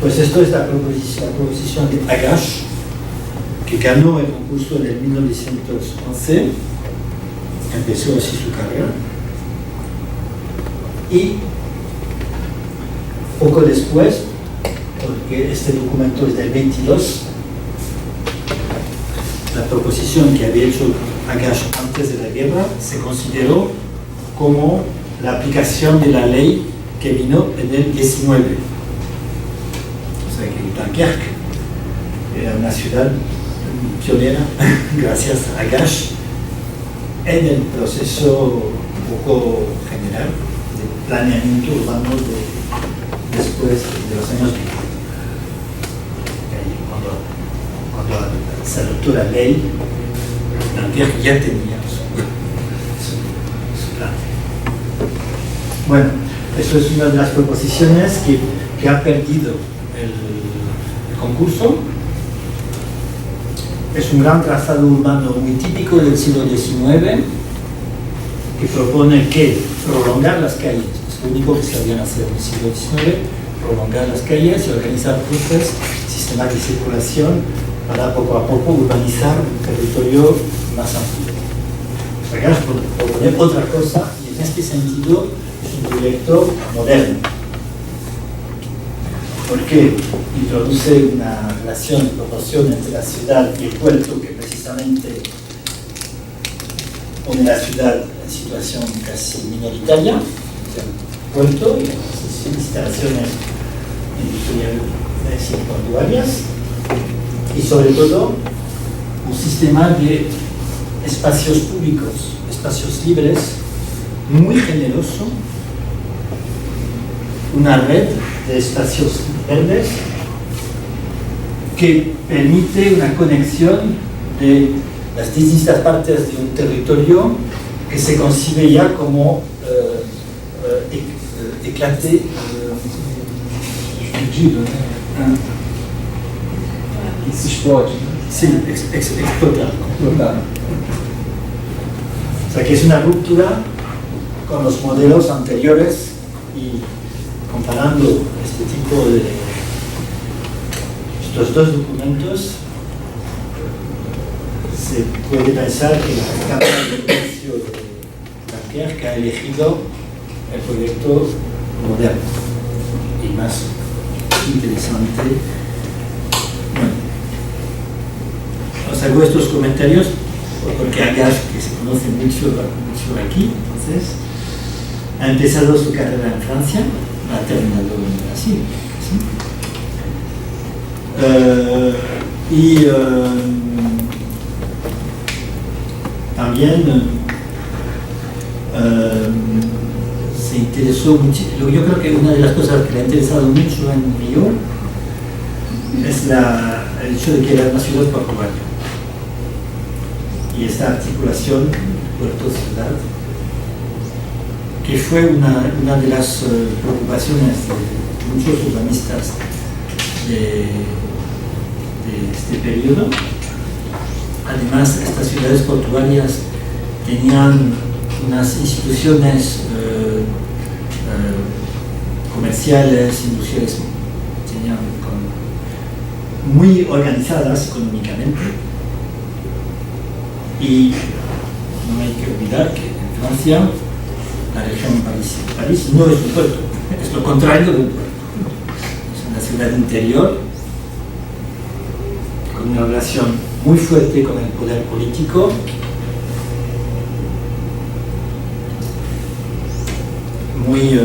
Pues esto es la proposición de Agache, que ganó el concurso en el 1911, empezó así su carrera, y poco después, porque este documento es del 22, la proposición que había hecho Agache antes de la guerra se consideró como la aplicación de la ley que vino en el 19. O sea que Dunkerque era una ciudad pionera, gracias a Agache, en el proceso un poco general de planeamiento urbano después de los años 20. Cuando se adoptó la ley, Dunkerque ya tenía su plan. Bueno, eso es una de las proposiciones que ha perdido el concurso. Es un gran trazado urbano muy típico del siglo XIX que propone que prolongar las calles, es lo único que sabían hacer en el siglo XIX, prolongar las calles y organizar cruces, sistemas de circulación para poco a poco urbanizar un territorio más amplio. Agache propone otra cosa y en este sentido es un proyecto moderno, porque introduce una relación de proporción entre la ciudad y el puerto que precisamente pone la ciudad en situación casi minoritaria, el puerto y las instalaciones industriales y portuarias, y sobre todo un sistema de espacios públicos, espacios libres, muy generoso, una red de espacios verdes que permite una conexión de las distintas partes de un territorio que se concibe ya como éclaté, explodido, né? Que se explode. sí, explotado. Explotado. sea que es una ruptura con los modelos anteriores y comparando este tipo de estos dos documentos se puede pensar que la Cámara de Comercio de Dunkerque ha elegido el proyecto moderno y más interesante. Bueno, os hago estos comentarios porque Agas, que se conoce mucho aquí, entonces, ha empezado su carrera en Francia, ha terminado en Brasil. ¿Sí? También se interesó mucho. Yo creo que una de las cosas que le ha interesado mucho en Río es el hecho de que era una ciudad portuaria. Y esta articulación puerto-ciudad, que fue una de las preocupaciones de muchos urbanistas de este periodo. Además, estas ciudades portuarias tenían unas instituciones comerciales, industriales, muy organizadas económicamente. Y no hay que olvidar que en Francia la región París no es un puerto, es lo contrario de un puerto. Es una ciudad interior con una relación muy fuerte con el poder político, muy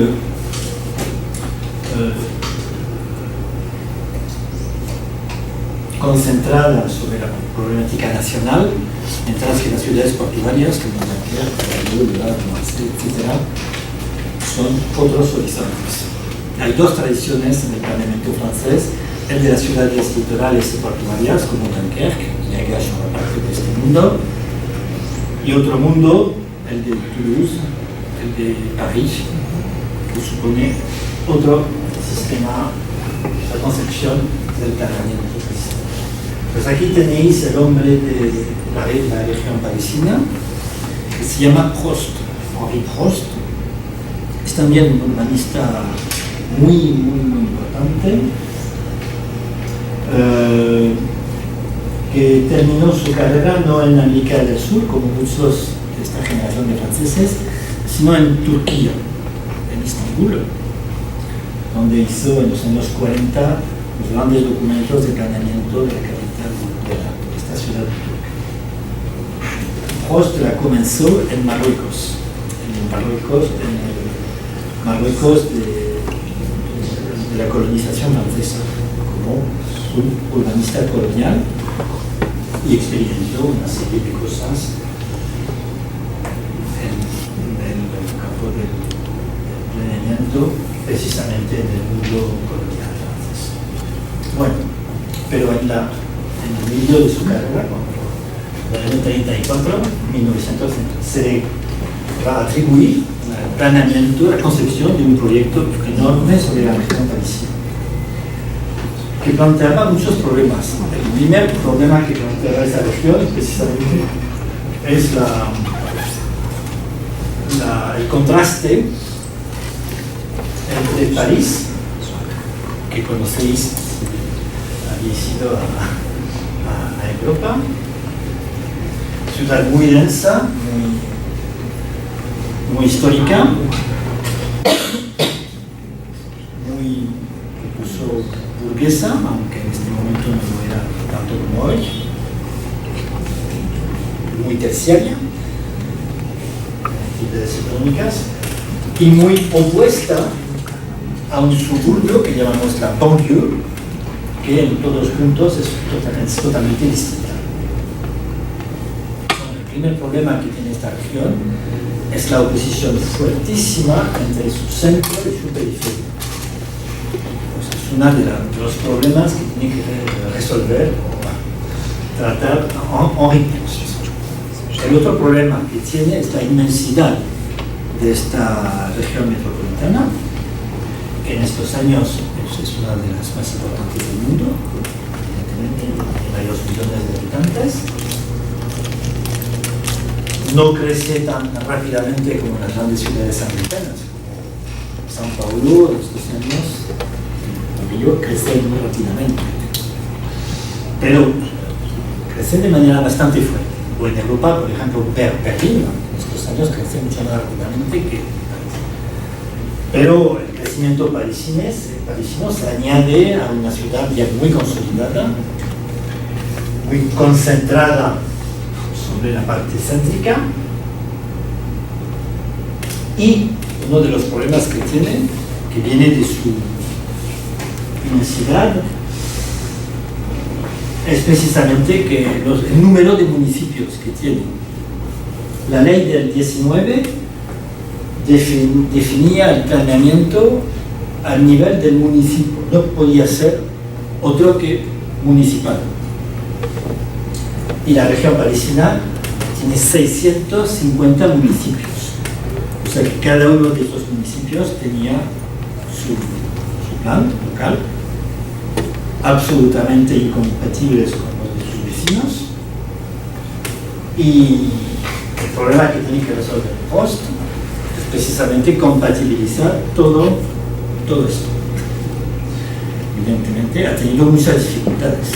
concentrada sobre la problemática nacional, mientras que las ciudades portuarias, como Dunkerque, Marseille, etc., son otros horizontes. Hay dos tradiciones en el planeamiento francés, el de las ciudades litorales y portuarias, como Dunkerque, y Agas forma parte de este mundo, y otro mundo, el de Toulouse, el de París, que supone otro sistema, la concepción del planeamiento. Pues aquí tenéis el hombre de la región parisina, que se llama Prost, Henri Prost. Es también un urbanista muy importante, que terminó su carrera no en América del Sur, como muchos de esta generación de franceses, sino en Turquía, en Estambul, donde hizo en los años 40 los grandes documentos de planeamiento de la capital de esta ciudad turca. Prost la comenzó en Marruecos, de la colonización francesa, como su urbanista colonial, y experimentó una serie de cosas en el campo del planeamiento, precisamente en el mundo colonial francés. Bueno, pero en el medio de su carrera, en el año 34, 1900, se le va a atribuir el planeamiento, la concepción de un proyecto enorme sobre la región parisina, que planteaba muchos problemas. El primer problema que planteaba esa región, precisamente, es el contraste entre París, que conocéis, habéis ido a Europa, ciudad muy densa, muy histórica, muy incluso burguesa, aunque en este momento no lo era tanto como hoy, muy terciaria, actividades económicas, y muy opuesta a un suburbio que llamamos la banlieue, que en todos puntos es totalmente distinta. El primer problema que tiene esta región es la oposición fuertísima entre su centro y su periferia. Pues es uno de los problemas que tiene que resolver o tratar Henri Prost. El otro problema que tiene es la inmensidad de esta región metropolitana, que en estos años es una de las más importantes del mundo, evidentemente, tiene varios millones de habitantes, no crece tan rápidamente como las grandes ciudades americanas, como São Paulo en estos años, Río crece muy rápidamente, pero crece de manera bastante fuerte. O en Europa, por ejemplo, Berlín en estos años crece mucho más rápidamente que París. Pero el crecimiento parisino se añade a una ciudad ya muy consolidada, muy concentrada sobre la parte céntrica, y uno de los problemas que tiene, que viene de su inmensidad, es precisamente que el número de municipios que tiene. La ley del 19 definía el planeamiento al nivel del municipio, no podía ser otro que municipal. Y la región parisina tiene 650 municipios. O sea que cada uno de estos municipios tenía su plan local, absolutamente incompatibles con los de sus vecinos. Y el problema que tiene que resolver Prost es precisamente compatibilizar todo esto. Evidentemente ha tenido muchas dificultades,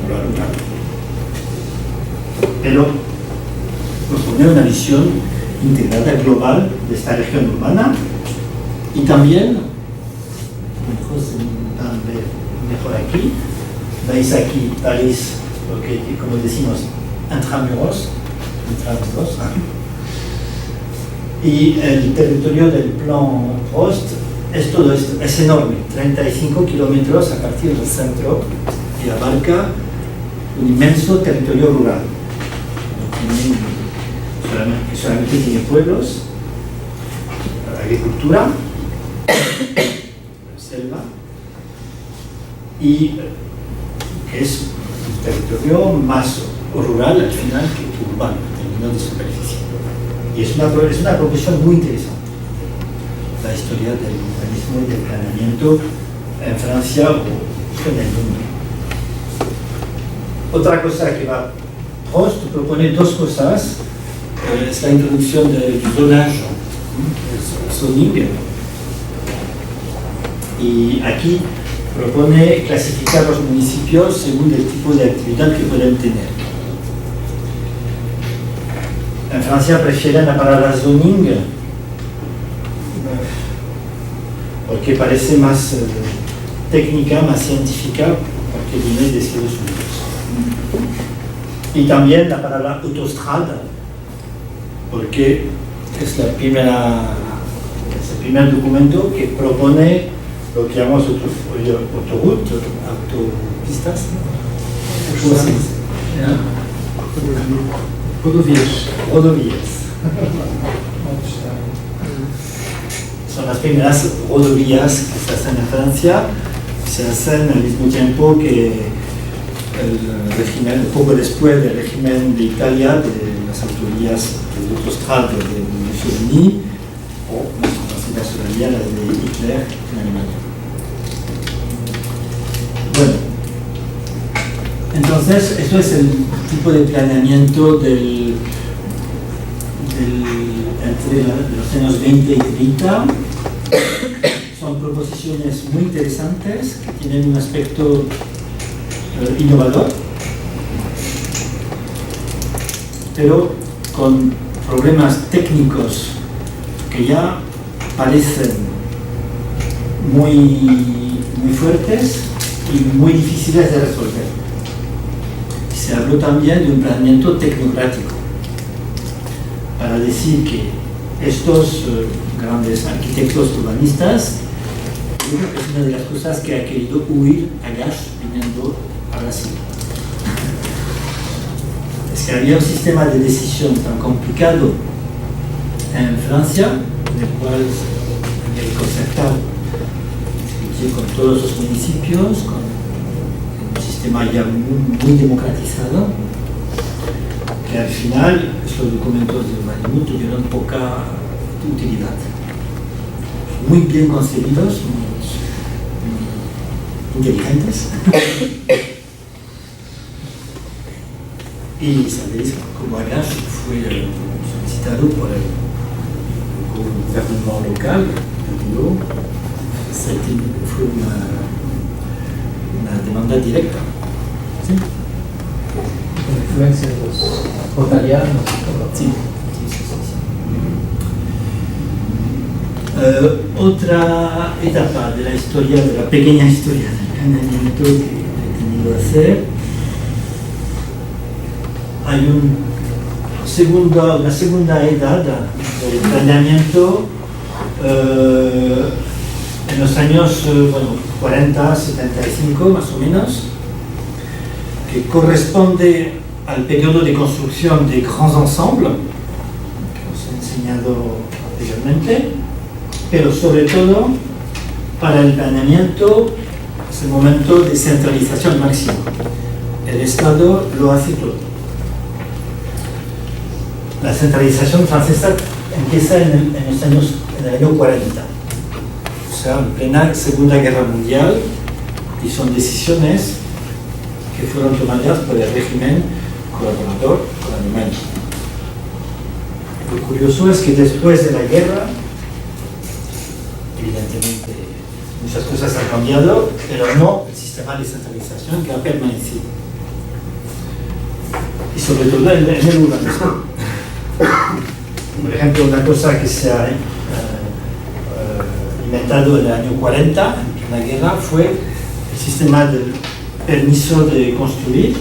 no lo ha logrado. Pero propone una visión integrada global de esta región urbana, y también, mejor aquí, veis aquí París, porque como decimos, intramuros, y el territorio del plan Prost es todo esto, es enorme, 35 kilómetros a partir del centro, y abarca un inmenso territorio rural. Solamente tiene pueblos, agricultura, selva, y que es un territorio más rural al final que urbano, en términos de superficie. Y es una profesión muy interesante, la historia del urbanismo y del planeamiento en Francia o en el mundo. Otra cosa que va Prost propone dos cosas. Es la introducción del zonage, el zoning, y aquí propone clasificar los municipios según el tipo de actividad que pueden tener. En Francia prefieren la palabra zoning porque parece más técnica, más científica, porque viene de Estados Unidos. Y también la palabra autostrada, porque es el primer documento que propone lo que llamamos autopistas, rodovías. Son las primeras rodovías que se hacen en Francia, se hacen al mismo tiempo que el régimen, poco después del régimen de Italia, de las autovías de autostrade de Mussolini, o más conocidas todavía las de Hitler en Alemania. Bueno, entonces esto es el tipo de planeamiento entre los años 20 y 30. Son proposiciones muy interesantes que tienen un aspecto innovador, pero con problemas técnicos que ya parecen muy fuertes y muy difíciles de resolver. Se habló también de un planeamiento tecnocrático, para decir que estos grandes arquitectos urbanistas, yo creo que es una de las cosas que ha querido huir Agache viniendo a Brasil. Es que había un sistema de decisión tan complicado en Francia, en el cual había que concertar con todos los municipios, con un sistema ya muy democratizado, que al final estos documentos de urbanismo tuvieron poca utilidad. Muy bien concebidos, muy inteligentes. Y sabéis, como Agache fue solicitado por el gobierno local, digo, fue una demanda directa. ¿Sí? Con influencia de los rotarianos. Sí. Otra etapa de la historia, de la pequeña historia del planeamiento que he tenido que hacer, hay una segunda edad del planeamiento en los años 40, 75 más o menos, que corresponde al periodo de construcción de grands ensembles que os he enseñado anteriormente, pero sobre todo para el planeamiento es el momento de centralización máxima. El Estado lo hace todo. La centralización francesa empieza en el año 40, o sea, en plena Segunda Guerra Mundial, y son decisiones que fueron tomadas por el régimen colaborador con Alemania. Lo curioso es que después de la guerra, evidentemente muchas cosas han cambiado, pero no el sistema de centralización que ha permanecido. Y sobre todo en el urbanismo. Por ejemplo, una cosa que se ha inventado en el año 40, en la guerra, fue el sistema del permiso de construir,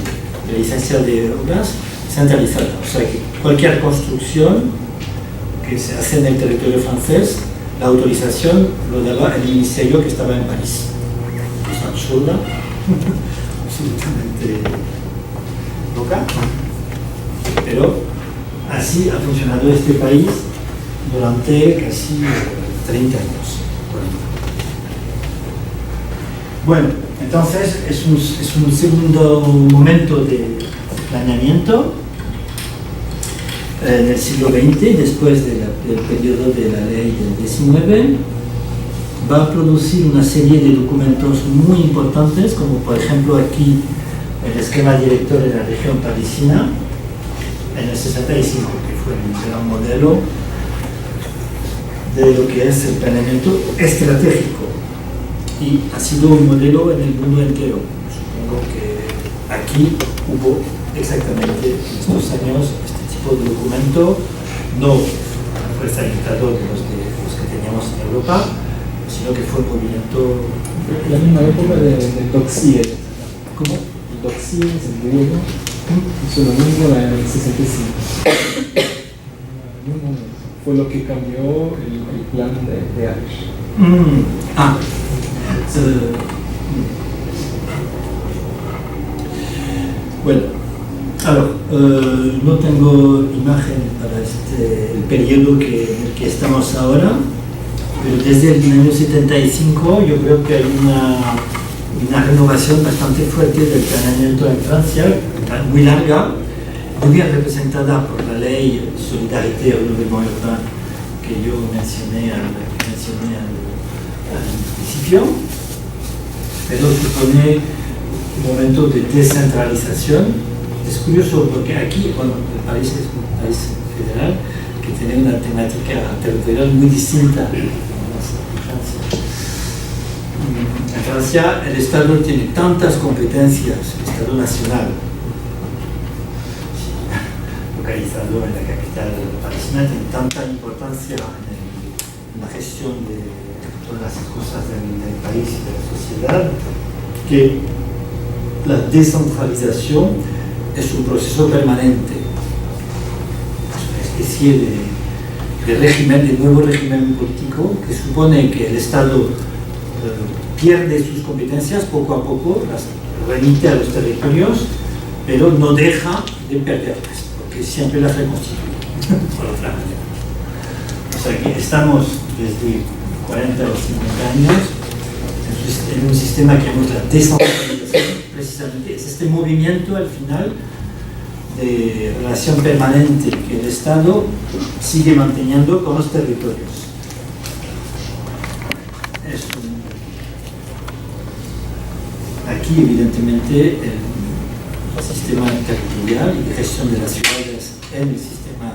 de licencia de obras centralizada. O sea que cualquier construcción que se hace en el territorio francés, la autorización lo daba el ministerio que estaba en París. Es absurda, absolutamente loca, pero así ha funcionado este país durante casi 30 años. Bueno, entonces es un segundo momento de planeamiento en el siglo XX, después del periodo de la ley del 19, va a producir una serie de documentos muy importantes, como por ejemplo aquí el esquema director de la región parisina, en el 65, que fue el gran modelo de lo que es el planeamiento estratégico. Y ha sido un modelo en el mundo entero. Supongo que aquí hubo exactamente en estos años este tipo de documento, no a la fuerza dictador de los que teníamos en Europa, sino que fue un movimiento... La misma época del dossier. ¿Cómo? El dossier es el griego, hizo lo mismo en el 65. Fue lo que cambió el plan de Arish. Bueno, no tengo imagen para el periodo en el que estamos ahora, pero desde el año 75 yo creo que hay una renovación bastante fuerte del planeamiento en Francia, muy larga, muy bien representada por la ley Solidarité Renouvellement Urbain que yo mencioné al principio, pero supone un momento de descentralización. Es curioso porque aquí, bueno, el país es un país federal que tiene una temática territorial muy distinta en Francia. En Francia el Estado tiene tantas competencias, el Estado nacional, localizado en la capital parisina, tiene tanta importancia en la gestión de todas las cosas del país y de la sociedad, que la descentralización es un proceso permanente, es una especie de régimen, de nuevo régimen político que supone que el Estado pierde sus competencias poco a poco, las remite a los territorios, pero no deja de perderlas, porque siempre las reconstituye, por otra manera. O sea que estamos desde 40 o 50 años en un sistema que llamamos la descentralización, precisamente es este movimiento al final de relación permanente que el Estado sigue manteniendo con los territorios. Aquí evidentemente el sistema territorial y de gestión de las ciudades en el sistema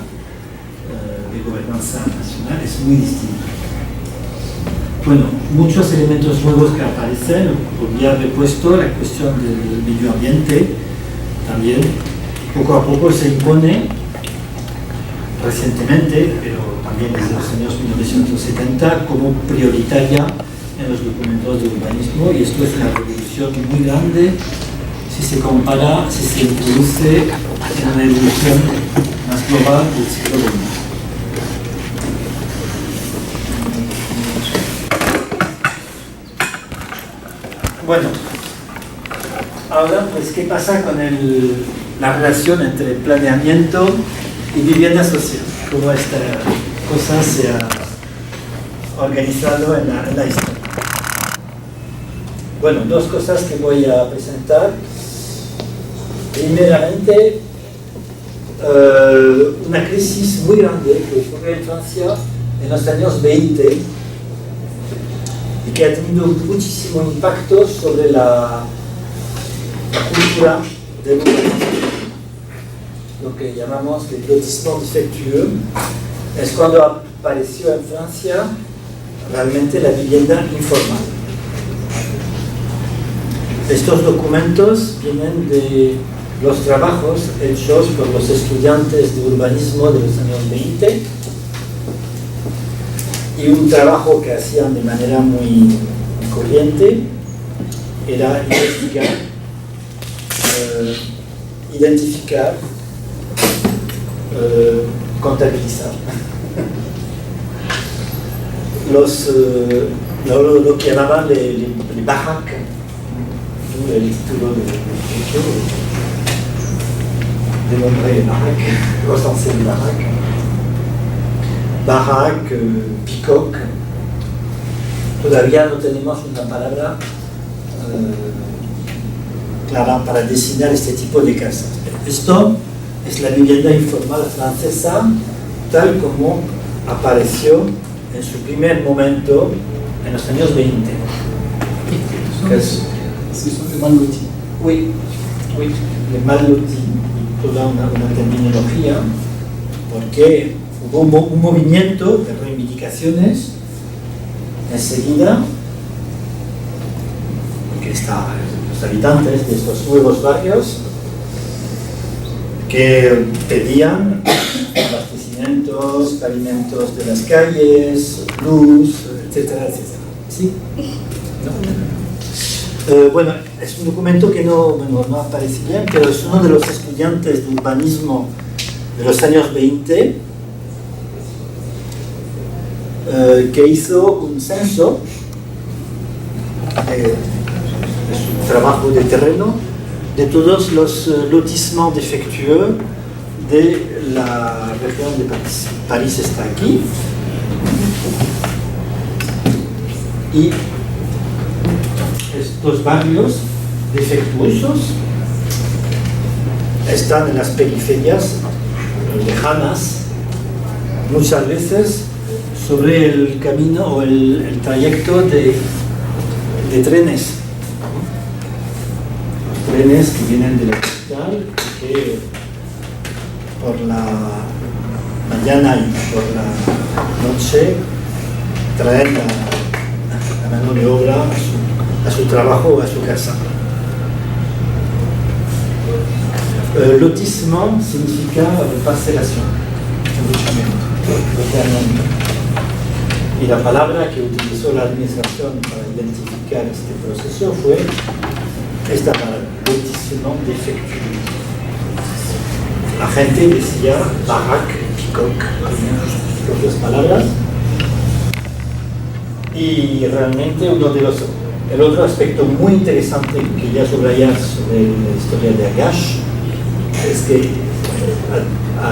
gobernanza nacional es muy distinto. Bueno, muchos elementos nuevos que aparecen, había repuesto la cuestión del medio ambiente también, poco a poco se impone recientemente, pero también desde los años 1970, como prioritaria en los documentos de urbanismo, y esto es una revolución muy grande si se compara, si se introduce en una evolución más global del siglo XX. Bueno, ahora pues ¿qué pasa con la relación entre planeamiento y vivienda social? ¿Cómo esta cosa se ha organizado en la historia? Bueno, dos cosas que voy a presentar. Primeramente, una crisis muy grande que ocurrió en Francia en los años 20 y que ha tenido muchísimo impacto sobre la cultura del urbanismo. Lo que llamamos el lotissement defectueux es cuando apareció en Francia realmente la vivienda informal. Estos documentos vienen de los trabajos hechos por los estudiantes de urbanismo de los años 20 y un trabajo que hacían de manera muy corriente era investigar, identificar, contabilizar lo que llamaban les baraques, el título de nombre baraque, recenser les baraques, baraque, picoque. Todavía no tenemos una palabra clara para designar este tipo de casas. Esto es la vivienda informal francesa tal como apareció en su primer momento en los años 20. Sí, son de mal loti. Oui, de mal loti, toda una terminología, porque hubo un movimiento de reivindicaciones enseguida, porque los habitantes de estos nuevos barrios que pedían abastecimientos, pavimentos de las calles, luz, etcétera, etcétera. ¿Sí? ¿No? Bueno, es un documento que no aparece bien, pero es uno de los estudiantes de urbanismo de los años 20 que hizo un censo de su trabajo de terreno de todos los lotissements defectueux de la región de París. París está aquí y estos barrios defectuosos están en las periferias lejanas, muchas veces sobre el camino o el trayecto de trenes. Los trenes que vienen de la capital y que por la mañana y por la noche traen la mano de obra a su trabajo o a su casa. Lotissement significa parcelación, y la palabra que utilizó la administración para identificar este proceso fue esta palabra, lotissement defectueux. La gente decía baraque, picoque, sus propias palabras. Y realmente el otro aspecto muy interesante que quería subrayar sobre la historia de Agache es que ha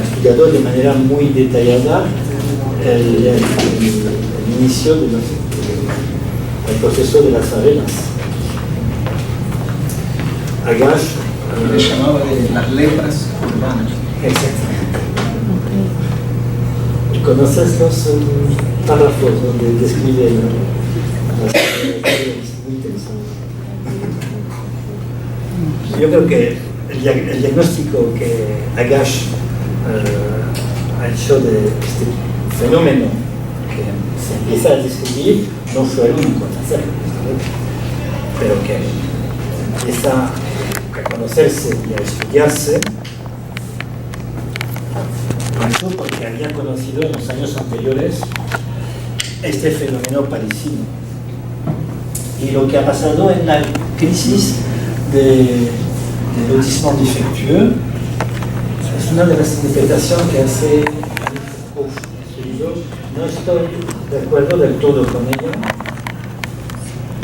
estudiado de manera muy detallada el inicio del proceso de las favelas. Agache le llamaba de las lepras urbanas. Exactamente. ¿Conoces los párrafos donde describe las favelas? Muy interesante. Yo creo que el diagnóstico que Agache ha hecho de este fenómeno que se empieza a describir, no fue el único en hacerlo, pero que empieza a conocerse y a estudiarse, tanto porque había conocido en los años anteriores este fenómeno parisino. Y lo que ha pasado en la crisis de lotissement defectueux es una de las interpretaciones que hace Foucault en su libro. No estoy de acuerdo del todo con ella.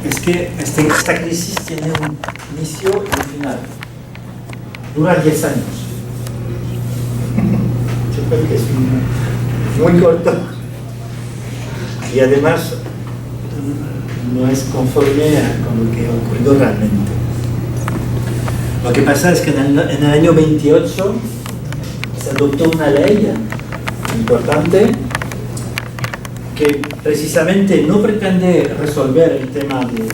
Es que esta crisis tiene un inicio y un final. Dura 10 años. Yo creo que es muy corto. Y además no es conforme con lo que ha ocurrido realmente. Lo que pasa es que en el año 28 se adoptó una ley importante que precisamente no pretende resolver el tema de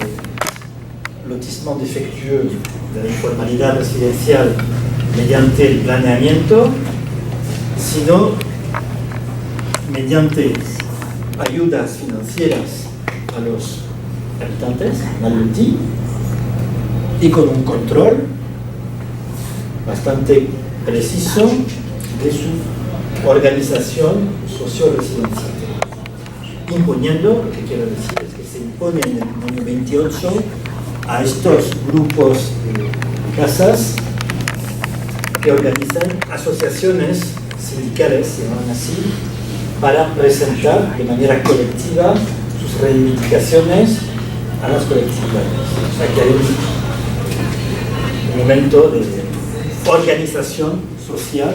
lotissement defectueux, de la informalidad residencial mediante el planeamiento, sino mediante ayudas financieras a los habitantes, Maloti, y con un control bastante preciso de su organización socio-residencial. Imponiendo, lo que quiero decir es que se impone en el año 28 a estos grupos de casas que organizan asociaciones sindicales, se llaman así, para presentar de manera colectiva sus reivindicaciones a las colectividades. O sea que hay un momento de organización social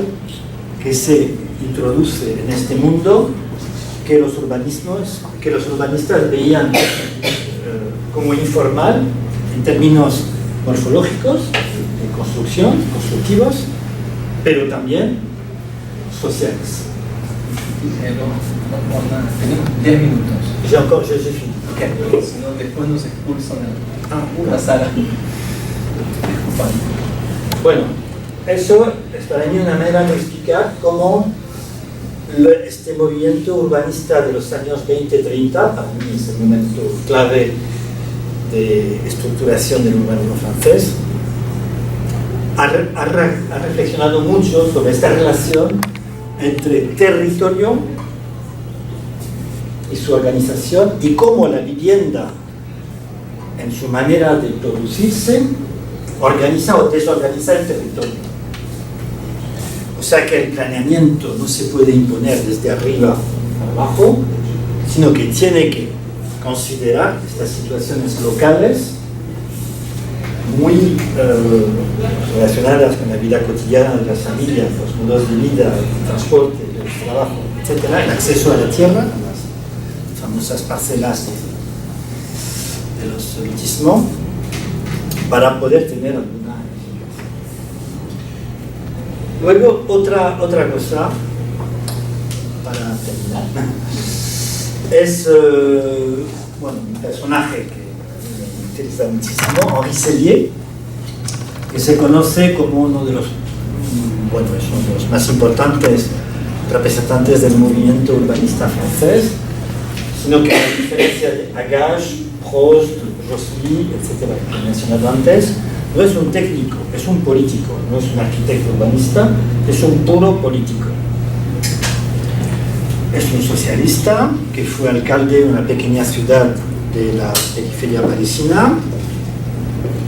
que se introduce en este mundo que los urbanistas veían como informal en términos morfológicos, de construcción, constructivos, pero también sociales. Tenemos 10 minutos. J'ai encore, j'ai fini. Okay. Si no, después nos expulsan a la sala. Bueno, eso es para mí una manera de explicar cómo este movimiento urbanista de los años 20-30, para mí es el momento clave de estructuración del urbanismo francés, ha reflexionado mucho sobre esta relación entre territorio y su organización y cómo la vivienda, en su manera de producirse, organiza o desorganiza el territorio. O sea que el planeamiento no se puede imponer desde arriba a abajo, sino que tiene que considerar estas situaciones locales muy relacionadas con la vida cotidiana de las familias, los modos de vida, el transporte, el trabajo, etc., el acceso a la tierra, las famosas parcelas de los lotissements, para poder tener alguna eficacia. Luego, otra cosa, para terminar, es un personaje que me interesa muchísimo, Henri Sellier, que se conoce como uno de los, es uno de los más importantes representantes del movimiento urbanista francés, sino que a diferencia de Agage, Prost, Josely, etc., que he mencionado antes, no es un técnico, es un político, no es un arquitecto urbanista, es un puro político. Es un socialista que fue alcalde de una pequeña ciudad de la periferia parisina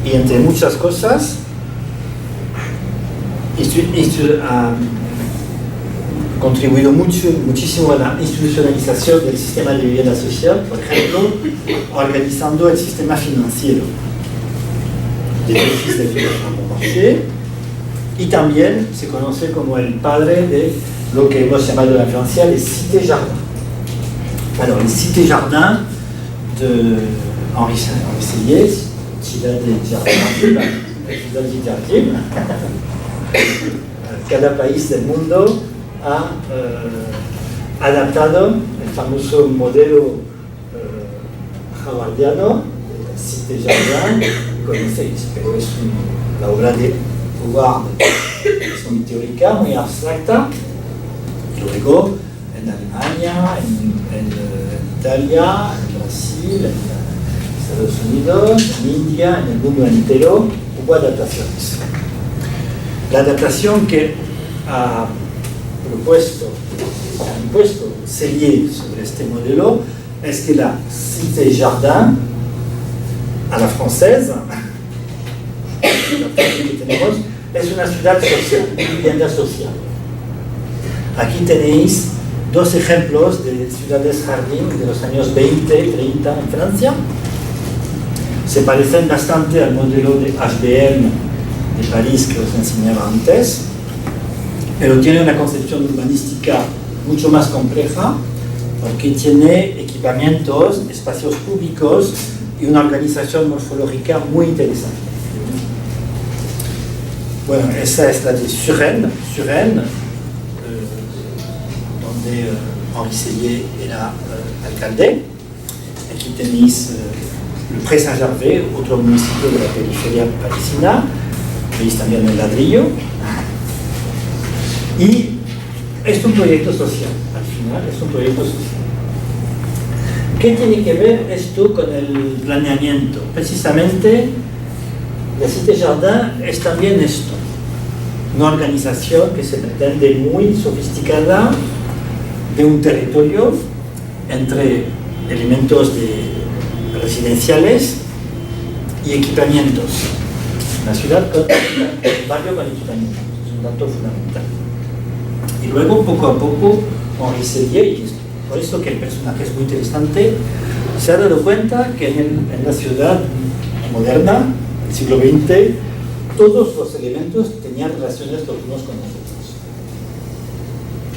y, entre muchas cosas, ha contribuido muchísimo a la institucionalización del sistema de vivienda social, por ejemplo, organizando el sistema financiero del edificio de Philippe, y también se conoce como el padre de lo que hemos llamado en Francia les cités-jardins. Alors, les cités-jardins de Henri Sellier, ciudad de jardín, ciudad de jardín. Cada país del mundo ha adaptado el famoso modelo howardiano de la cité-jardin, que conocéis, pero es la obra de Howard, es muy teórica, muy abstracta, Luego, en Alemania, en Italia, en Brasil, en Estados Unidos, en India, en el mundo entero, hubo adaptaciones. La adaptación que ha impuesto Sellier sobre este modelo es que la Cité Jardin a la francesa, que tenemos, es una ciudad social, vivienda social. Aquí tenéis dos ejemplos de ciudades jardín de los años 20, 30 en Francia. Se parecen bastante al modelo de HBM de París que os enseñaba antes, pero tiene una concepción urbanística mucho más compleja porque tiene equipamientos, espacios públicos y una organización morfológica muy interesante. Bueno, esa es la de Suresnes, donde Henri Sellier era alcalde. Aquí tenéis el Pré Saint-Gervais, otro municipio de la periferia parisina. Veis también el ladrillo. Y es un proyecto social, al final es un proyecto social. ¿Qué tiene que ver esto con el planeamiento? Precisamente, la Cité Jardin es también esto. Una organización que se pretende muy sofisticada de un territorio entre elementos residenciales y equipamientos. La ciudad con el barrio con equipamientos, es un dato fundamental. Y luego, poco a poco, Henri Sellier, y por eso que el personaje es muy interesante, se ha dado cuenta que en la ciudad moderna, del siglo XX, todos los elementos tenían relaciones los unos con los otros.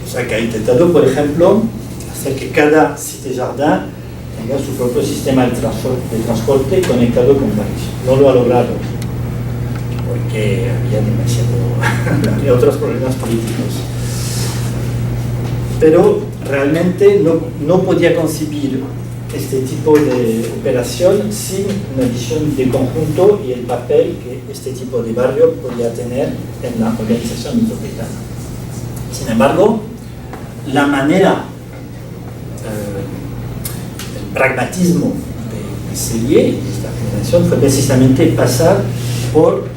O sea que ha intentado, por ejemplo, hacer que cada Cité Jardin tenga su propio sistema de transporte conectado con París. No lo ha logrado, porque había otros problemas políticos. Pero realmente no podía concebir este tipo de operación sin una visión de conjunto y el papel que este tipo de barrio podía tener en la organización metropolitana. Sin embargo, la manera, el pragmatismo de Sellier y de esta generación fue precisamente pasar por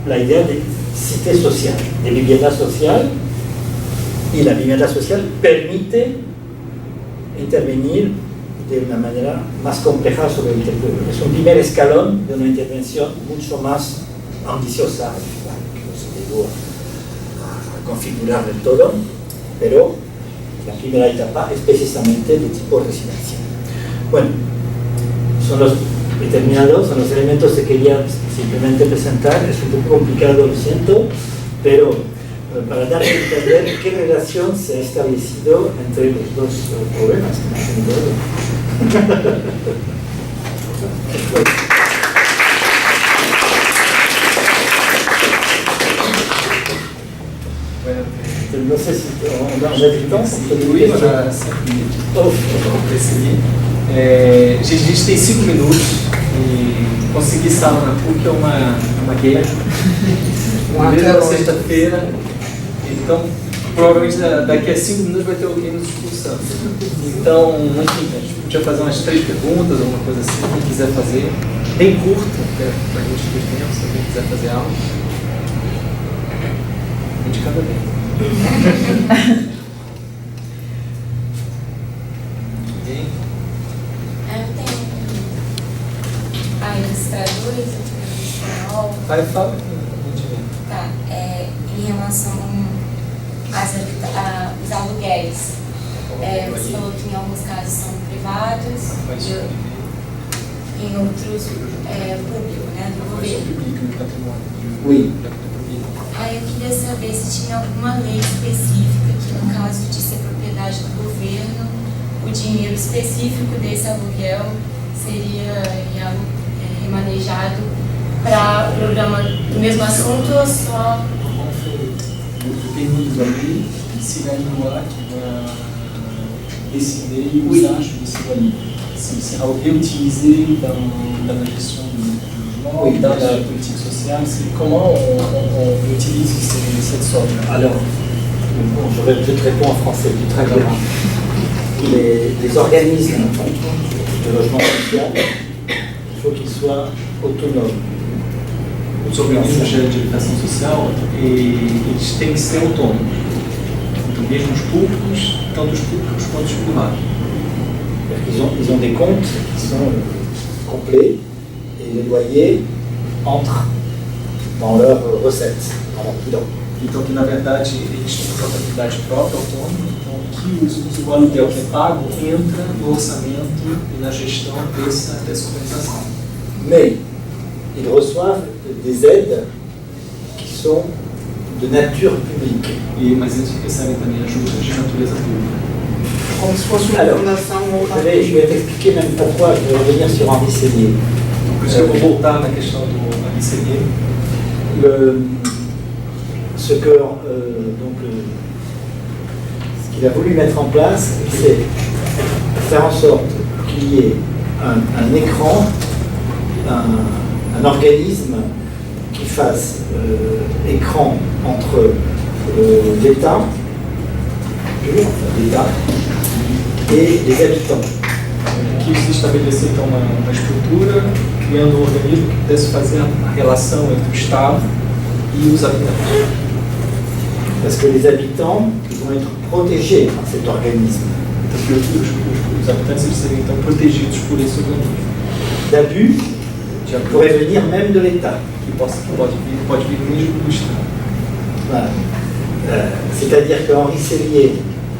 la idea de cité social, de vivienda social, y la vivienda social permite intervenir de una manera más compleja sobre el territorio. Es un primer escalón de una intervención mucho más ambiciosa, que no se llegó a configurar del todo, pero la primera etapa es precisamente de tipo residencial. Bueno, he terminado, son los elementos que quería simplemente presentar. Es un poco complicado, lo siento, pero para dar a entender qué relación se ha establecido entre los dos problemas que hemos tenido. Bueno, no sé si on a du temps. Oui, on a 5 minutes para essayer. A gente tem 5 minutos e conseguir sala na PUC é uma guerra. Primeira sexta-feira. Então, provavelmente daqui a 5 minutos vai ter alguém nos expulsando. Então, enfim, a gente podia fazer umas 3 perguntas, alguma coisa assim, quem quiser fazer. Bem curto, para a gente ter tempo, se alguém quiser fazer algo. Um de cada vez. Ninguém? Eu tenho ilustradores, eu tenho espanhol. Vai, fala que a gente vê. Tá, em relação aos aluguéis. Você falou que em alguns casos são privados, em outros público, né, do governo. Oui. Aí eu queria saber se tinha alguma lei específica que, no caso de ser propriedade do governo, o dinheiro específico desse aluguel seria remanejado para o programa do mesmo assunto ou só... Le permis de loyer, c'est la loi qui va décider l'usage de ces loyers. Ce sera réutilisé dans la gestion du logement, dans la politique sociale. C'est comment on utilise cette somme. Alors, Je te réponds en français, tu très bien. Les organismes de logement social, il faut qu'ils soient autonomes. Os organismos de habitação social, eles têm que ser autônomos. Então, mesmo os públicos, tanto os públicos quanto os privados. Ils ont des comptes qui sont complets et les loyers entrent dans leurs recettes, dans leur bilan. Então, que na verdade eles têm uma contabilidade própria, autônoma, então que o aluguel que é pago entra no orçamento e na gestão dessa organização. Mais ils reçoivent des aides qui sont de nature publique. Mas eles recebem também ajudas de natureza pública. Como se fosse uma Alors, fundação ou je vais t'expliquer même pourquoi je vais revenir sur Henri Sellier. Por isso que eu vou voltar na questão do Henri Sellier. Ce qu'il a voulu mettre en place, c'est faire en sorte qu'il y ait un écran, un organisme qui fasse écran entre l'État et les habitants. Que se estabelecesse então uma estrutura, criando um organismo que pudesse fazer a relação entre o Estado e os habitantes. Parce que les habitants vont être protégés par cet organisme. Porque os habitantes eles seriam então protegidos por esse organismo. D'abus qui pourrait venir même de l'État. Que pode vir mesmo do Estado. Voilà. C'est-à-dire que Henri Sellier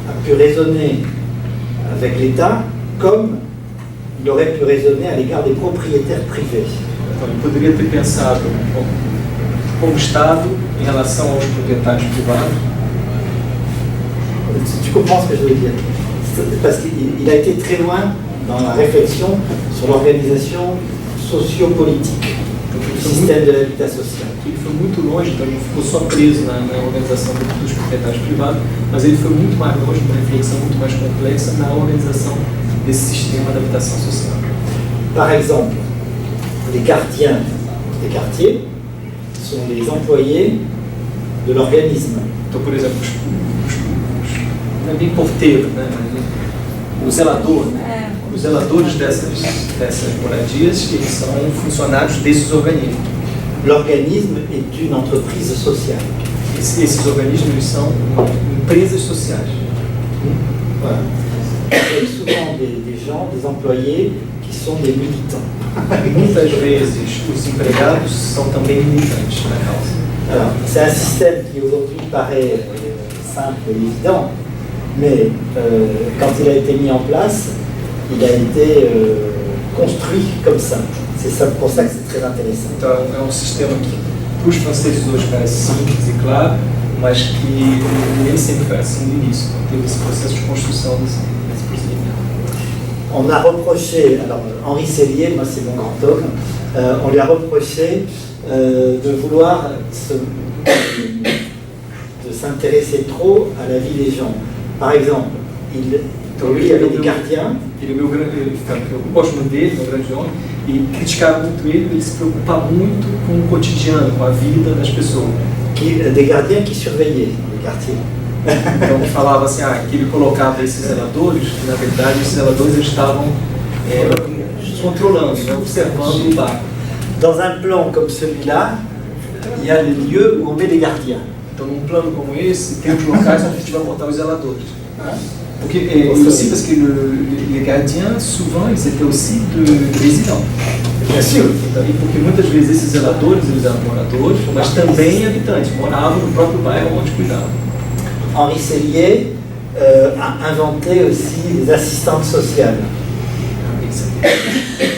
a pu raisonner avec l'État comme il aurait pu raisonner à l'égard des propriétaires privés. Então, ele poderia ter pensado como Estado em relação aos proprietários privados. Tu comprends ce que je veux dire? Parce qu'il a été très loin dans la réflexion sur l'organisation sociopolitique du système de l'habitat social. Ele foi muito longe, então ele não ficou só preso na organização dos proprietários privados, mas ele foi muito mais longe, uma reflexão muito mais complexa na organização desse sistema de habitação social. Par exemple, les gardiens des quartiers sont les employés de l'organisme. Então, por exemplo, não é bem porteiro, né? O zelador, né? Os zeladores dessas moradias, eles são funcionários desses organismos. L'organisme est une entreprise sociale. Esses organismos eles são empresas sociais. Voilà. Il y a souvent des gens, des employés qui sont des militants. Muitas vezes os empregados são também militantes na causa. Alors, c'est un système qui aujourd'hui paraît simple et évident, mais quand il a été mis en place, il a été construit comme ça. C'est pour ça que c'est très intéressant. Então é sistema que para os franceses hoje parece simples e claro, mas que nem sempre foi assim no início. Teve esse processo de construção desse procedimento. On a reproché, alors Henri Sellier, moi c'est mon grand homme, on lui a reproché de vouloir de s'intéresser trop à la vie des gens. Par exemple, lui il avait des gardiens. Eu gosto muito dele, é um grande homem, e criticaram muito ele se preocupar muito com o cotidiano, com a vida das pessoas. Des gardiens qui surveillaient le quartier. Então falava assim, que ele colocava esses zeladores, que na verdade os zeladores estavam controlando, né, observando o bairro. Dans un plan comme celui-là, il y a les lieux où on met les gardiens. Então num plano como esse, tem os locais onde a gente vai botar os zeladores. Porque aussi parce que les gardiens, souvent, ils étaient aussi de résidents. Bien sûr. E porque muitas vezes esses zeladores, eles eram moradores, mas também habitantes, moravam no próprio bairro onde cuidavam. Henri Sellier a inventé aussi les assistantes sociales.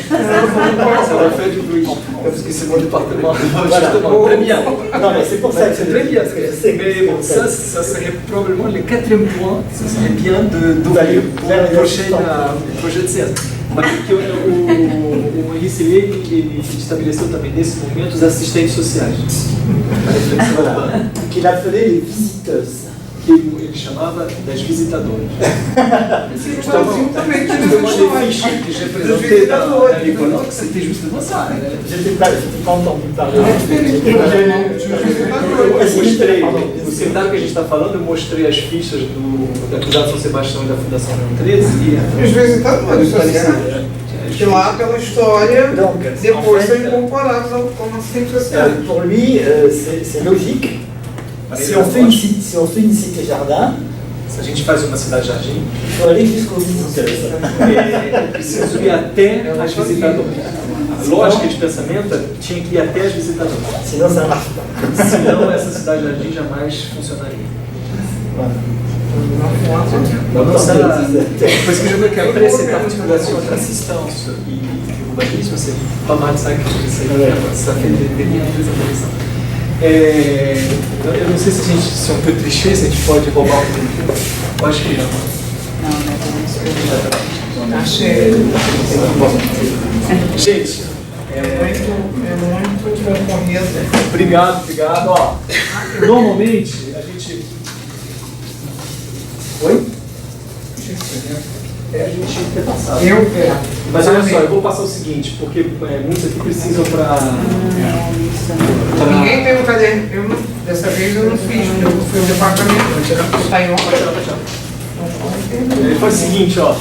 Ça va faire du bruit, parce que c'est mon département. Voilà. Très bien. Non, mais c'est pour ça que c'est très bien. Mais bon, ça serait probablement le quatrième point. Ça serait bien d'ouvrir pour le projet de séance. Mas que o Henri Sellier, ele estabeleceu também nesse momento os assistentes sociais. Voilà. Qu'il appelait les visiteuses. que ele chamava das visitadoras. O Brasil também tem Então, essa uma história. fiche que representait à l'époque, c'était justement ça. J'étais pas entendu parler. Eu mostrei, o seminário que a gente está falando, eu mostrei as fichas da Cruzada São Sebastião e da Fundação Leão 13 e Os visitadores sociais. Que lá, pela história, Donc, depois en são fait, incorporados como assistentes sociais. pour lui, c'est logique. Si on fait une cité jardin, se a gente faz uma cidade-jardim, il faut aller jusqu'aux visiteurs. é preciso ir até as visitadoras. A lógica de pensamento tinha que ir até as visitadoras. Sinon, ça ne marche pas. Senão essa cidade-jardim jamais funcionaria. Donc, Ça, parce que je veux qu'après cette articulation entre assistance et urbanisme, c'est pas mal ça que ça fait des liens très intéressants. Eu não sei se é um peu clichê, se a gente pode roubar um pouquinho. Eu acho que não. Achei. Gente, É muito concorrido. obrigado. Ó, normalmente a gente. Oi? A gente ter passado. Mas olha só, eu vou passar o seguinte, porque muitos aqui precisam para. Ninguém tem um caderno. Dessa vez eu não fiz, porque eu fui ao departamento. Está em obra. Faz o seguinte, ó.